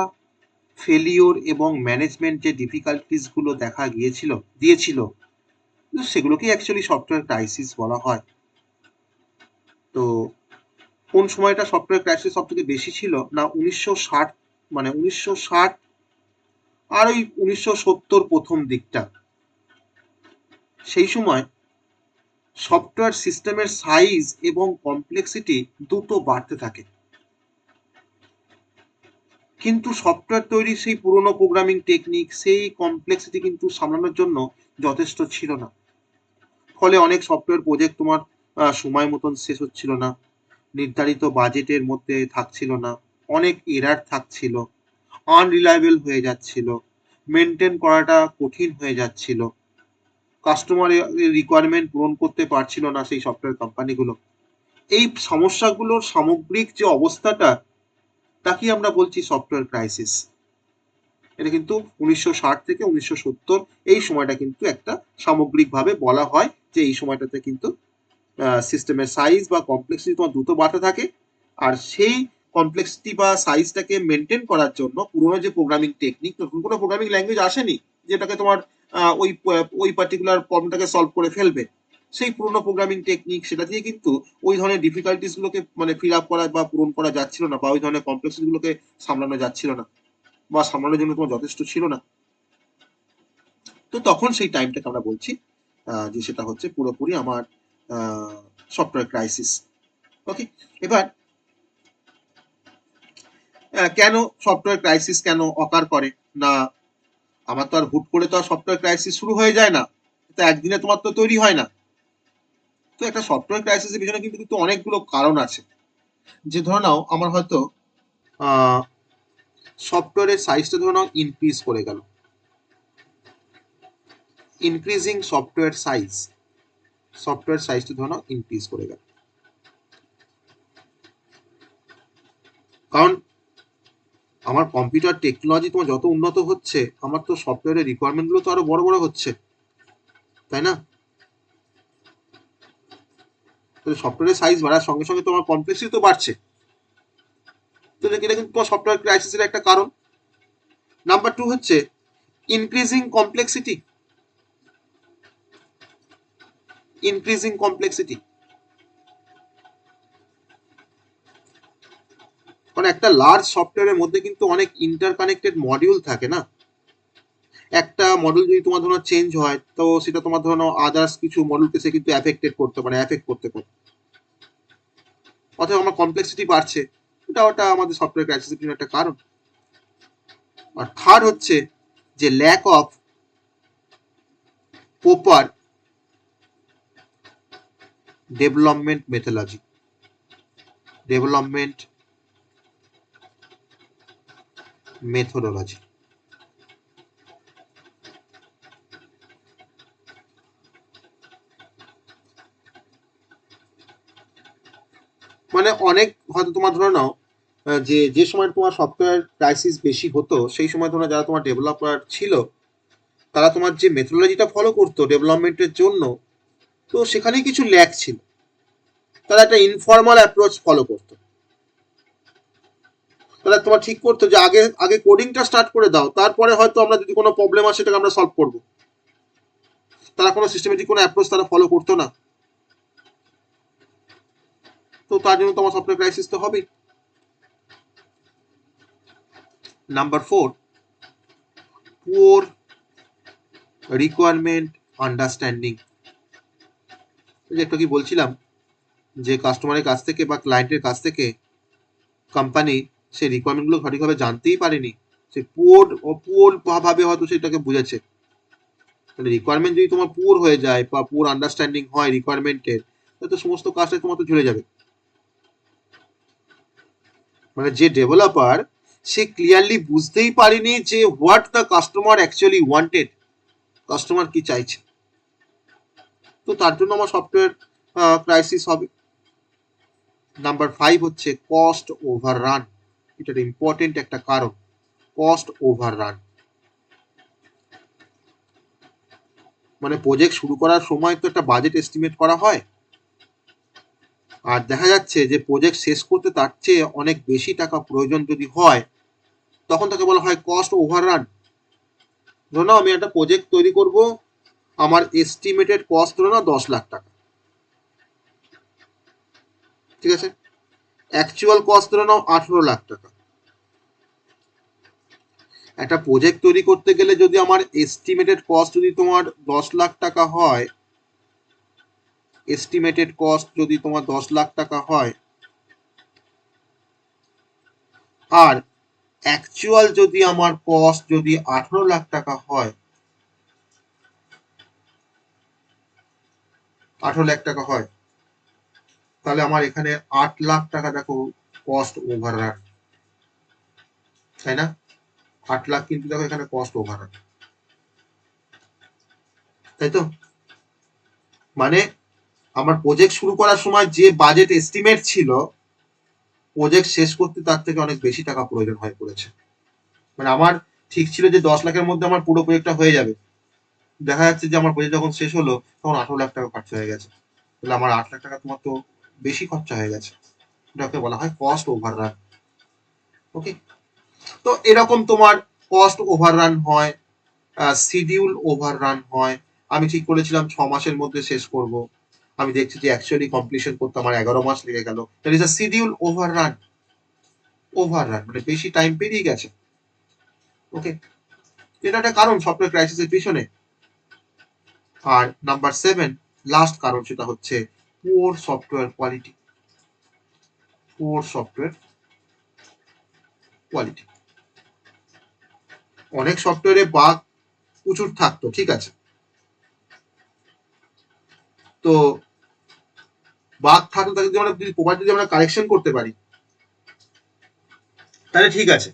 S1: ফেলিওর এবং ম্যানেজমেন্ট যে ডিফিকাল্টিস গুলো দেখা দিয়েছিল, সেগুলোকেই অ্যাকচুয়ালি সফটওয়্যার ক্রাইসিস বলা হয়। তো কোন সময়টা সফটওয়্যার ক্রাইসিস সব থেকে বেশি ছিল না, 1960, মানে 1960 আর ওই 1970 প্রথম দিকটা। সেই সময় সফটওয়্যার সিস্টেমের সাইজ এবং কমপ্লেক্সিটি দ্রুত বাড়তে থাকে, কিন্তু সফটওয়্যার তৈরির সেই পুরনো প্রোগ্রামিং টেকনিক, সেই কমপ্লেক্সিটি কিন্তু সামলানোর জন্য যথেষ্ট ছিল না। ফলে অনেক সফটওয়্যার প্রজেক্ট তোমার সময় মতন শেষ হচ্ছিল না, নির্ধারিত বাজেটের মধ্যে থাকছিল না, অনেক এরার থাকছিল, আনরিলায়েবল হয়ে যাচ্ছিল, মেনটেন করাটা কঠিন হয়ে যাচ্ছিল, কাস্টমারের রিকোয়ারমেন্ট পূরণ করতে পারছিল না সেই সফটওয়্যার কোম্পানিগুলো। এই সমস্যাগুলোর সামগ্রিক যে অবস্থাটা, তাকেই আমরা বলছি সফটওয়্যার ক্রাইসিস। এটা কিন্তু 1960 থেকে 1970 এই সময়টা কিন্তু একটা সামগ্রিকভাবে বলা হয় যে এই সময়টাতে কিন্তু সিস্টেমের সাইজ বা কমপ্লেক্সিটি তোমার দ্রুত বাড়তে থাকে, আর সেই কমপ্লেক্সিটি বা সাইজটাকে মেনটেন করার জন্য পুরোনো যে প্রোগ্রামিং টেকনিক, নতুন কোনো প্রোগ্রামিং ল্যাঙ্গুয়েজ আসেনি যেটাকে তোমার ওই পার্টিকুলার প্রবলেমটাকে সলভ করে ফেলবে। সেই পুরোনো প্রোগ্রামিং টেকনিক, সেটা দিয়ে কিন্তু ওই ধরনের ডিফিকাল্টিস গুলোকে মানে ফিল আপ করা বা পূরণ করা যাচ্ছিল না, বা ওই ধরনের কমপ্লেক্সিটি গুলোকে সামলানো যাচ্ছিল না, বা সামলানোর জন্য তোমার যথেষ্ট ছিল না। তো তখন সেই টাইমটাকে আমরা বলছি যে সেটা হচ্ছে পুরোপুরি আমার সফটওয়্যার ক্রাইসিস। ওকে, এবার কেন সফটওয়্যার ক্রাইসিস কেন অকার করে না, আমার তো আর হুট করে তো আর সফটওয়্যার ক্রাইসিস শুরু হয়ে যায় না, তো একদিনে তোমার তো তৈরি হয় না। তো একটা সফটওয়্যার ক্রাইসিসের পিছনে কিন্তু অনেকগুলো কারণ আছে। যে ধরে নাও আমার হয়তো সফটওয়্যারের সাইজটা ধরে নাও ইনক্রিজ করে গেল, ইনক্রিজিং সফটওয়্যার সাইজটা ধরে নাও ইনক্রিজ করে গেল। কারণ আমার কম্পিউটার টেকনোলজি তোমার যত উন্নত হচ্ছে, আমার তো সফটওয়্যারের রিকোয়ারমেন্টগুলো তো আরো বড় বড় হচ্ছে, তাই না? সফটওয়্যারের সাইজ বাড়ার সঙ্গে সঙ্গে তোমার কমপ্লেক্সিটি তো বাড়ছে। তো এটা কিন্তু তোমার সফটওয়্যার ক্রাইসিসের একটা কারণ। নাম্বার 2 হচ্ছে ইনক্রিজিং কমপ্লেক্সিটি। কারণ একটা লার্জ সফটওয়্যারের মধ্যে কিন্তু অনেক ইন্টারকানেক্টেড মডিউল থাকে না। একটা মডিউল যদি তোমার ধরো চেঞ্জ হয়, তো সেটা তোমার ধরো আদার্স কিছু মডিউলকে সে কিন্তু এফেক্ট করতে পারে। অথবা আমার কমপ্লেক্সিটি বাড়ছে, ওটা আমাদের সফটওয়্যার ক্রাইসিসের একটা কারণ। আর থার্ড হচ্ছে যে lack of proper development methodology. মানে অনেক হয়তো তোমার ধরে নাও যে সময় তোমার সফটওয়্যার ক্রাইসিস বেশি হতো, সেই সময় ধরো যারা তোমার ডেভেলপার ছিল, তারা তোমার যে মেথোলজিটা ফলো করতো ডেভেলপমেন্টের জন্য, তো সেখানে কিছু ল্যাক ছিল। তারা একটা ইনফর্মাল অ্যাপ্রোচ ফলো করতো। তাহলে তোমার ঠিক করতো যে আগে আগে কোডিংটা স্টার্ট করে দাও, তারপরে হয়তো আমরা যদি কোনো প্রবলেম আসে সেটাকে আমরা সলভ করবো। তারা কোনো সিস্টেমেটিক কোনো অ্যাপ্রোচ তারা ফলো করতো না। তো তার জন্য তোমার সফটওয়্যার ক্রাইসিস তো হবেই। Number 4, poor requirement understanding. যে একটু কি বলছিলাম যে কাস্টমারের কাছ থেকে বা ক্লায়েন্টের কাছ থেকে কোম্পানি সেই রিকোয়ারমেন্টগুলো সঠিকভাবে জানতেই পারেনি, সে পুওর ভাবে হয়তো সেটাকে বুঝেছে। তাহলে রিকোয়ারমেন্ট যদি তোমার পুওর হয়ে যায় বা পুওর আন্ডারস্ট্যান্ডিং হয় রিকোয়ারমেন্টের, তাহলে তো সমস্ত কাজটাই তোমার তো ঝুলে যাবে। মানে যে ডেভেলপার, সে ক্লিয়ারলি বুঝতেই পারেনি যে what the customer actually wanted, customer কি চাইছে, তো তার জন্য আমার সফটওয়্যার ক্রাইসিস হবে। নাম্বার 5 হচ্ছে কস্ট ওভাররান। এটা ইম্পর্টেন্ট একটা কারণ, কস্ট ওভাররান। মানে প্রজেক্ট শুরু করার সময় তো একটা বাজেট এস্টিমেট করা হয়, আর দেখা যাচ্ছে যে প্রজেক্ট শেষ করতে তার চেয়ে অনেক বেশি টাকা প্রয়োজন যদি হয়, তখন তাকে বলা হয় কস্ট ওভাররান। ধরো না আমি একটা প্রজেক্ট তৈরি করব, আমার এস্টিমেটেড কস্ট ধরো না 10 লাখ টাকা, ঠিক আছে? অ্যাকচুয়াল কস্ট ধরে নাও 18 লাখ টাকা। একটা প্রজেক্ট তৈরি করতে গেলে যদি আমার এস্টিমেটেড কস্ট যদি তোমার 10 লাখ টাকা হয়, এস্টিমেটেড কস্ট যদি তোমার 10 লাখ টাকা হয়, আর অ্যাকচুয়াল যদি আমার কস্ট যদি 18 লাখ টাকা হয়, 18 লাখ টাকা হয়, তাহলে আমার এখানে 8 লাখ টাকা দেখো কস্ট ওভাররান, তাই না? 8 লাখ কিন্তু দেখো এখানে কস্ট ওভাররান, তাই তো? মানে আমার প্রজেক্ট শুরু করার সময় যে বাজেট এস্টিমেট ছিল, প্রজেক্ট শেষ করতে তার থেকে অনেক বেশি টাকা প্রয়োজন হয়ে পড়েছে। মানে আমার ঠিক ছিল যে 10 লাখের মধ্যে আমার পুরো প্রজেক্টটা হয়ে যাবে, দেখা যাচ্ছে যে আমার প্রজেক্ট যখন শেষ হলো তখন 18 লাখ টাকা খরচা হয়ে গেছে। তাহলে আমার 8 লাখ টাকা তোমার তো বেশি খরচা হয়ে গেছে। এটাকে বলা হয় কস্ট ওভাররান। ওকে, তো এরকম তোমার কস্ট ওভাররান হয়, শিডিউল ওভাররান হয়। আমি ঠিক করেছিলাম 6 মাসের মধ্যে শেষ করব, আমি দেখছি যে অ্যাকচুয়ালি কমপ্লিশন করতে আমার 11 মাস লেগে গেল। That is a schedule overrun. মানে বেশি টাইম পেরিয়ে গেছে। ওকে, এটা একটা কারণ সফটওয়্যার ক্রাইসিসের পিছনে। আর নাম্বার 7, লাস্ট কারণ, সেটা হচ্ছে poor software quality. Poor software quality. অনেক সফটওয়্যারে বাগ প্রচুর থাকতো, ঠিক আছে, তো বাগ থাকলে তাকে যদি আমরা প্রপার যদি আমরা কারেকশন করতে পারি, তাহলে ঠিক আছে।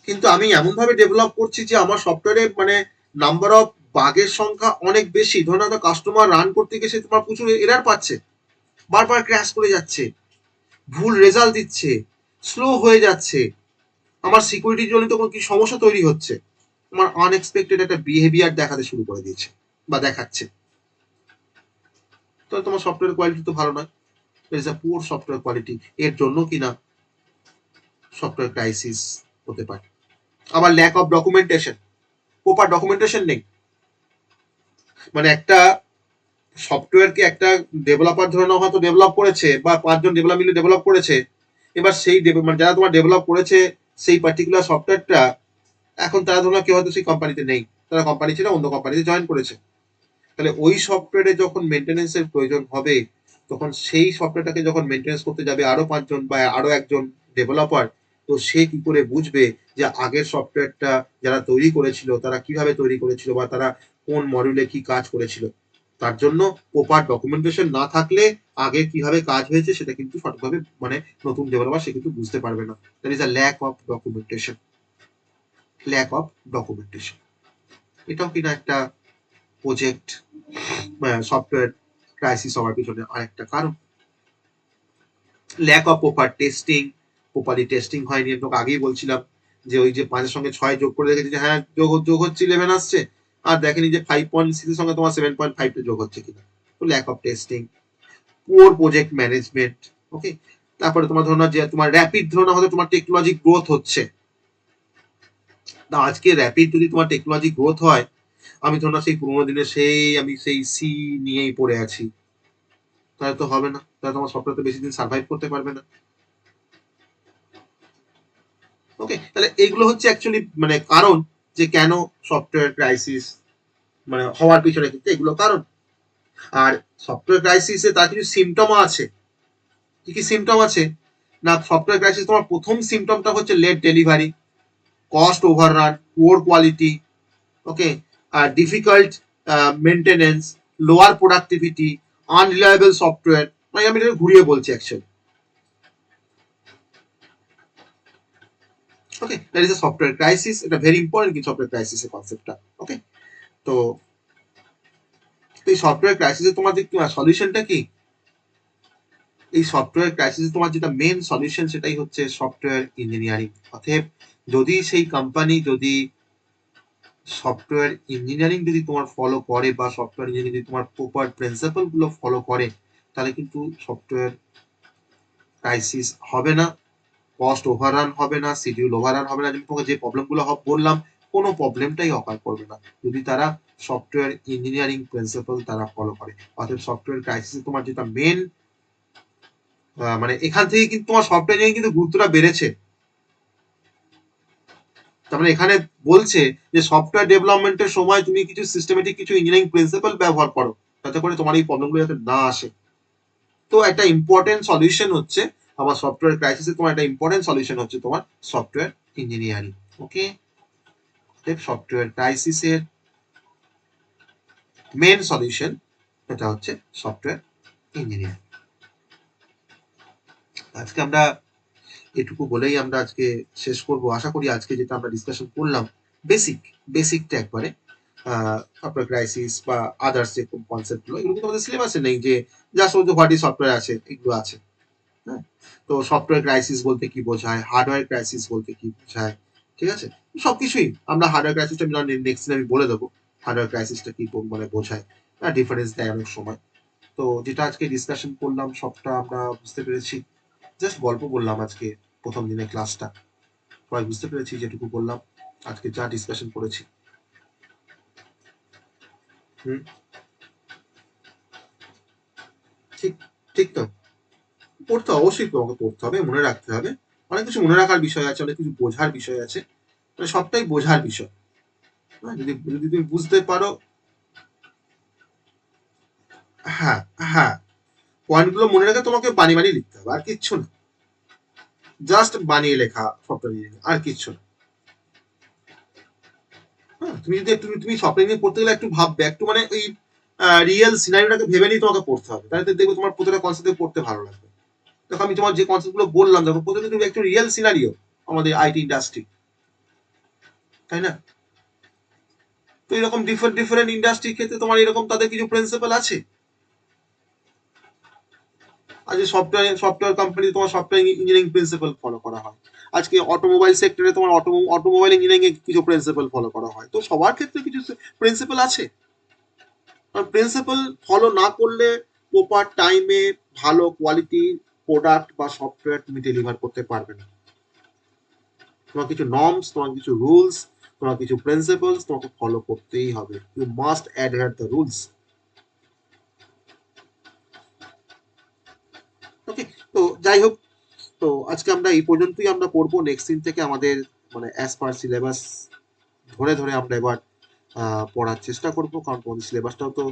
S1: কিন্তু আমি এমন ভাবে ডেভেলপ করছি যে আমার সফটওয়্যারে মানে নাম্বার অফ বাগের সংখ্যা অনেক বেশি। ধরুন একটা কাস্টমার রান করতে গিয়ে সে তোমার প্রচুর এরার পাচ্ছে, বারবার ক্র্যাশ করে যাচ্ছে, ভুল রেজাল্ট দিচ্ছে, স্লো হয়ে যাচ্ছে, আমার সিকিউরিটি জনিত কোনো কি সমস্যা তৈরি হচ্ছে, আমার আনএক্সপেক্টেড একটা বিহেভিয়ার দেখাতে শুরু করে দিয়েছে বা দেখাচ্ছে, তাহলে তোমার সফটওয়্যার কোয়ালিটি তো ভালো নয়। Is a poor software quality, এর জন্য কিনা সফটওয়্যার ক্রাইসিস হতে পারে। আবার lack of documentation, proper documentation নেই। মানে একটা সফটওয়্যারকে একটা ডেভেলপার ধরে নাও হয়তো ডেভেলপ করেছে বা 5 জন ডেভেলপার মিলে ডেভেলপ করেছে, এবার সেই মানে যারা তোমার ডেভেলপ করেছে সেই পার্টিকুলার সফটওয়্যারটা, এখন তারা ধরো কেউ হয়তো সেই কোম্পানিতে নেই, তারা কোম্পানি ছিল অন্য কোম্পানিতে জয়েন করেছে, তাহলে ওই সফটওয়্যারে যখন মেনটেন্যান্সের প্রয়োজন হবে, তখন সেই সফটওয়্যারটাকে যখন মেনটেন্যান্স করতে যাবে আরো 5 জন বা আরো একজন ডেভেলপার, তো সে কি করে বুঝবে যে আগের সফটওয়্যারটা যারা তৈরি করেছিল তারা কিভাবে তৈরি করেছিল বা তারা কোন মডিউলে কি কাজ করেছিল। তার জন্য প্রপার ডকুমেন্টেশন না থাকলে আগে কিভাবে কাজ হয়েছে সেটা কিন্তু সঠিকভাবে মানে নতুন ডেভেলপার সে কিন্তু বুঝতে পারবে না। That is a lack of documentation, lack of documentation. এটাও কিনা একটা প্রজেক্ট সফটওয়্যার ক্রাইসিস হওয়ার পিছনে আরেকটা কারণ। Lack of proper testing, properly testing হয়নি। তোকে আগেই বলছিলাম যে ওই যে 5 এর সঙ্গে 6 যোগ করে দেখেছি যে হ্যাঁ যোগ হচ্ছে 11 আসছে, আর দেখেনি যে 5.6 এর সঙ্গে তোমার 7.5 টা যোগ হচ্ছে কিনা। তো lack of testing, poor project management. Okay, তারপরে তোমার ধরো না যে তোমার র্যাপিড ধরো না হয়তো তোমার টেকনোলজি গ্রোথ হচ্ছে, আজকে র্যাপিড যদি তোমার টেকনোলজি গ্রোথ হয়, আমি ধরো না সেই পুরোনো দিনে আমি সেই সি নিয়েই পড়ে আছি, তাহলে তো হবে না, তাহলে তোমার সফটওয়্যার তো বেশি দিন সার্ভাইভ করতে পারবে না। ওকে, তাহলে এইগুলো হচ্ছে অ্যাকচুয়ালি মানে কারণ যে কেন সফটওয়্যার ক্রাইসিস মানে হওয়ার পিছনে কিন্তু এগুলো কারণ। আর সফটওয়্যার ক্রাইসিসে তার কিছু সিমটমও আছে। কি কি সিমটম আছে না, সফটওয়্যার ক্রাইসিস তোমার প্রথম সিমটমটা হচ্ছে late delivery, cost overrun, poor quality, okay, আর difficult maintenance, lower productivity, unreliable software. মানে আমি এটা ঘুরিয়ে বলছি actually. Okay, that is a software crisis. এটা ভেরি ইম্পর্টেন্ট কি সফটওয়্যার ক্রাইসিসের কনসেপ্টটা। ওকে, তো এই সফটওয়্যার ক্রাইসিসে তোমার যে সলিউশনটা কি, এই সফটওয়্যার ক্রাইসিসে তোমার যেটা মেন সলিউশন সেটাই হচ্ছে সফটওয়্যার ইঞ্জিনিয়ারিং। অতএব যদি সেই কোম্পানি যদি সফটওয়্যার ইঞ্জিনিয়ারিং যদি তোমার ফলো করে বা সফটওয়্যার ইঞ্জিনিয়ারিং যদি তোমার প্রপার প্রিন্সিপাল গুলো ফলো করে, তাহলে কিন্তু সফটওয়্যার ক্রাইসিস হবে না, কস্ট ওভাররান হবে না, শিডিউল ওভাররান হবে না। তোমাকে যে প্রবলেমগুলো বললাম কোনো প্রবলেমটাই অকার করবে না যদি তারা সফটওয়্যার ইঞ্জিনিয়ারিং প্রিন্সিপাল তারা ফলো করে। অর্থাৎ সফটওয়্যার ক্রাইসিসে তোমার যেটা মেন মানে এখান থেকে কিন্তু তোমার সফটওয়্যার ইঞ্জিনিয়ারিং কিন্তু গুরুত্বটা বেড়েছে। তার মানে এখানে বলছে যে সফটওয়্যার ডেভেলপমেন্টের সময় তুমি কিছু সিস্টেমেটিক কিছু ইঞ্জিনিয়ারিং প্রিন্সিপাল ব্যবহার করো, যাতে করে তোমার এই প্রবলেমগুলো যাতে না আসে। তো একটা ইম্পর্টেন্ট সলিউশন হচ্ছে আমার সফটওয়্যার ক্রাইসিসে তোমার একটা ইম্পর্টেন্ট সলিউশন হচ্ছে তোমার সফটওয়্যার ইঞ্জিনিয়ারিং। ওকে, সফটওয়্যার ক্রাইসিসের মেন সলিউশন এটা হচ্ছে সফটওয়্যার ইঞ্জিনিয়ারিং। আজকে আমরা এটুকু বলেই আমরা আজকে শেষ করব। আশা করি আজকে যেটা আমরা ডিসকাশন করলাম বেসিকটা একবারে সফটওয়্যার ক্রাইসিস বা আদার্স যে কনসেপ্ট গুলো এগুলো কিন্তু আমাদের সিলেবাসে নেই, যে জাস্ট ওই যে হোয়াট ইজ সফটওয়্যার আছে এগুলো আছে। হ্যাঁ, তো সফটওয়্যার ক্রাইসিস বলতে কি বোঝায়, হার্ডওয়্যার ক্রাইসিস বলতে কি বোঝায়, ঠিক আছে, সবকিছুই আমরা হার্ডওয়্যার ক্রাইসিসটা নেক্সট দিন আমি বলে দেবো হার্ডওয়্যার ক্রাইসিসটা কি মানে বোঝায়, ডিফারেন্স দেয় অনেক সময়। তো যেটা আজকে ডিসকাশন করলাম সবটা আমরা বুঝতে পেরেছি। জাস্ট গল্প বললাম আজকে প্রথম দিনে ক্লাসটা, সবাই বুঝতে পেরেছি যেটুকু বললাম আজকে যা ডিসকাশন করেছি। হুম, ঠিক ঠিক তো, পড়তে অবশ্যই তোমাকে পড়তে হবে, মনে রাখতে হবে। অনেক কিছু মনে রাখার বিষয় আছে, অনেক কিছু বোঝার বিষয় আছে, মানে সবটাই বোঝার বিষয়। হ্যাঁ, যদি যদি তুমি বুঝতে পারো। হ্যাঁ, হ্যাঁ, পয়েন্টগুলো মনে রেখে তোমাকে বানিয়ে লিখতে হবে, আর কিচ্ছু না। জাস্ট বানিয়ে লেখা সফটওয়্যার, আর কিচ্ছু না। হ্যাঁ, তুমি যদি একটু তুমি সফটওয়্যার নিয়ে পড়তে গেলে একটু ভাববে, একটু মানে ওই রিয়েল সিনারিওটাকে ভেবে নিয়ে তোমাকে পড়তে হবে, তাহলে দেখবে তোমার প্রতিটা কনসেপ্ট পড়তে ভালো লাগবে। দেখো আমি তোমার যে কনসেপ্ট গুলো বললাম, দেখো প্রথমে তুমি একটু রিয়েল সিনারিও আমাদের আইটি ইন্ডাস্ট্রি, তাই না? তো এরকম ডিফারেন্ট ডিফারেন্ট ইন্ডাস্ট্রির ক্ষেত্রে তোমার এরকম তাদের কিছু প্রিন্সিপাল আছে। আজকে সফটওয়্যার কোম্পানি তোমার সফটওয়্যার ইঞ্জিনিয়ারিং প্রিন্সিপাল ফলো করা হয়। আজকে অটোমোবাইল সেক্টরে তোমার অটোমোবাইল ইঞ্জিনিয়ারিং এ কিছু প্রিন্সিপাল ফলো করা হয়। তো সবার ক্ষেত্রে কিছু প্রিন্সিপাল আছে। প্রিন্সিপাল ফলো না করলে প্রপার টাইমে ভালো কোয়ালিটি প্রোডাক্ট বা সফটওয়্যার তুমি ডেলিভার করতে পারবে না। তোমার কিছু নর্মস, তোমার কিছু রুলস, তোমার কিছু প্রিন্সিপালস তোমাকে ফলো করতেই হবে। You must adhere the rules. Okay, তো যাই হোক, তো আজকে আমরা এই পর্যন্তই আমরা পড়বো। নেক্সট দিন থেকে আমাদের মানে অ্যাজ পার সিলেবাস ধরে ধরে আমরা এবার পড়ার চেষ্টা করব, কারণ তোমাদের সিলেবাসটাও তো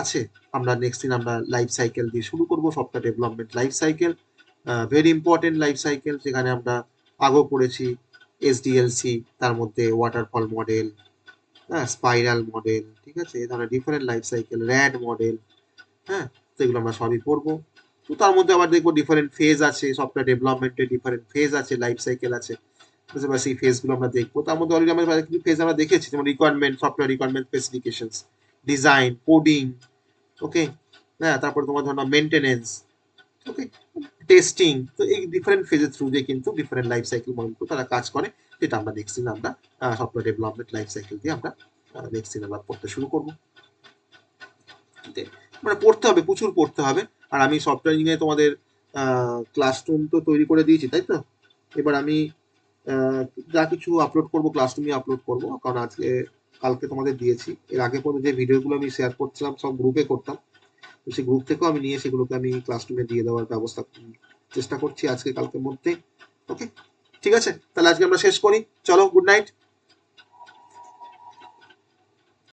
S1: আছে। আমরা নেক্সট দিন আমরা লাইফ সাইকেল দিয়ে শুরু করব, software development life cycle, very important life cycle, যেখানে আমরা আগেও পড়েছি এসডিএলসি, তার মধ্যে ওয়াটারফল মডেল, হ্যাঁ, স্পাইরাল মডেল, ঠিক আছে, এই ধরনের ডিফারেন্ট লাইফ সাইকেল, র্যাড মডেল, হ্যাঁ, তো এগুলো আমরা সবই পড়বো। তো তার মধ্যে আবার দেখবো ডিফারেন্ট ফেজ আছে, সফটওয়্যার ডেভেলপমেন্টের ডিফারেন্ট ফেজ আছে, লাইফ সাইকেল আছে, বুঝতে পারছি, সেই ফেজগুলো আমরা দেখবো। তার মধ্যে অলরেডি আমরা কিছু ফেজ আমরা দেখেছি, যেমন requirement, software requirement specifications, design, coding, okay, হ্যাঁ, তারপরে তোমার ধরো মেনটেনেন্স, ওকে, টেস্টিং। তো এই ডিফারেন্ট ফেজের থ্রু দিয়ে কিন্তু ডিফারেন্ট লাইফ সাইকেল মডেল তারা কাজ করে, যেটা আমরা নেক্সট দিন আমরা সফটওয়্যার ডেভেলপমেন্ট লাইফ সাইকেল দিয়ে আমরা নেক্সট দিন আমরা পড়তে শুরু করবো। মানে পড়তে হবে, প্রচুর পড়তে হবে। আর আমি সফটওয়্যার ইঞ্জিনিয়ারিং তোমাদের ক্লাসরুম তো তৈরি করে দিয়েছি, তাই তো? এবার আমি যা কিছু আপলোড করব ক্লাসরুমে আপলোড করব, কারণ আজকে কালকে তোমাদের দিয়েছি। এর আগে পর্যন্ত যে ভিডিওগুলো আমি শেয়ার করছিলাম সব গ্রুপে করতাম, তো সেই গ্রুপ থেকেও আমি নিয়ে সেগুলোকে আমি ক্লাসরুমে দিয়ে দেওয়ার ব্যবস্থা চেষ্টা করছি আজকে কালকের মধ্যে। ওকে, ঠিক আছে, তাহলে আজকে আমরা শেষ করি। চলো, গুড নাইট।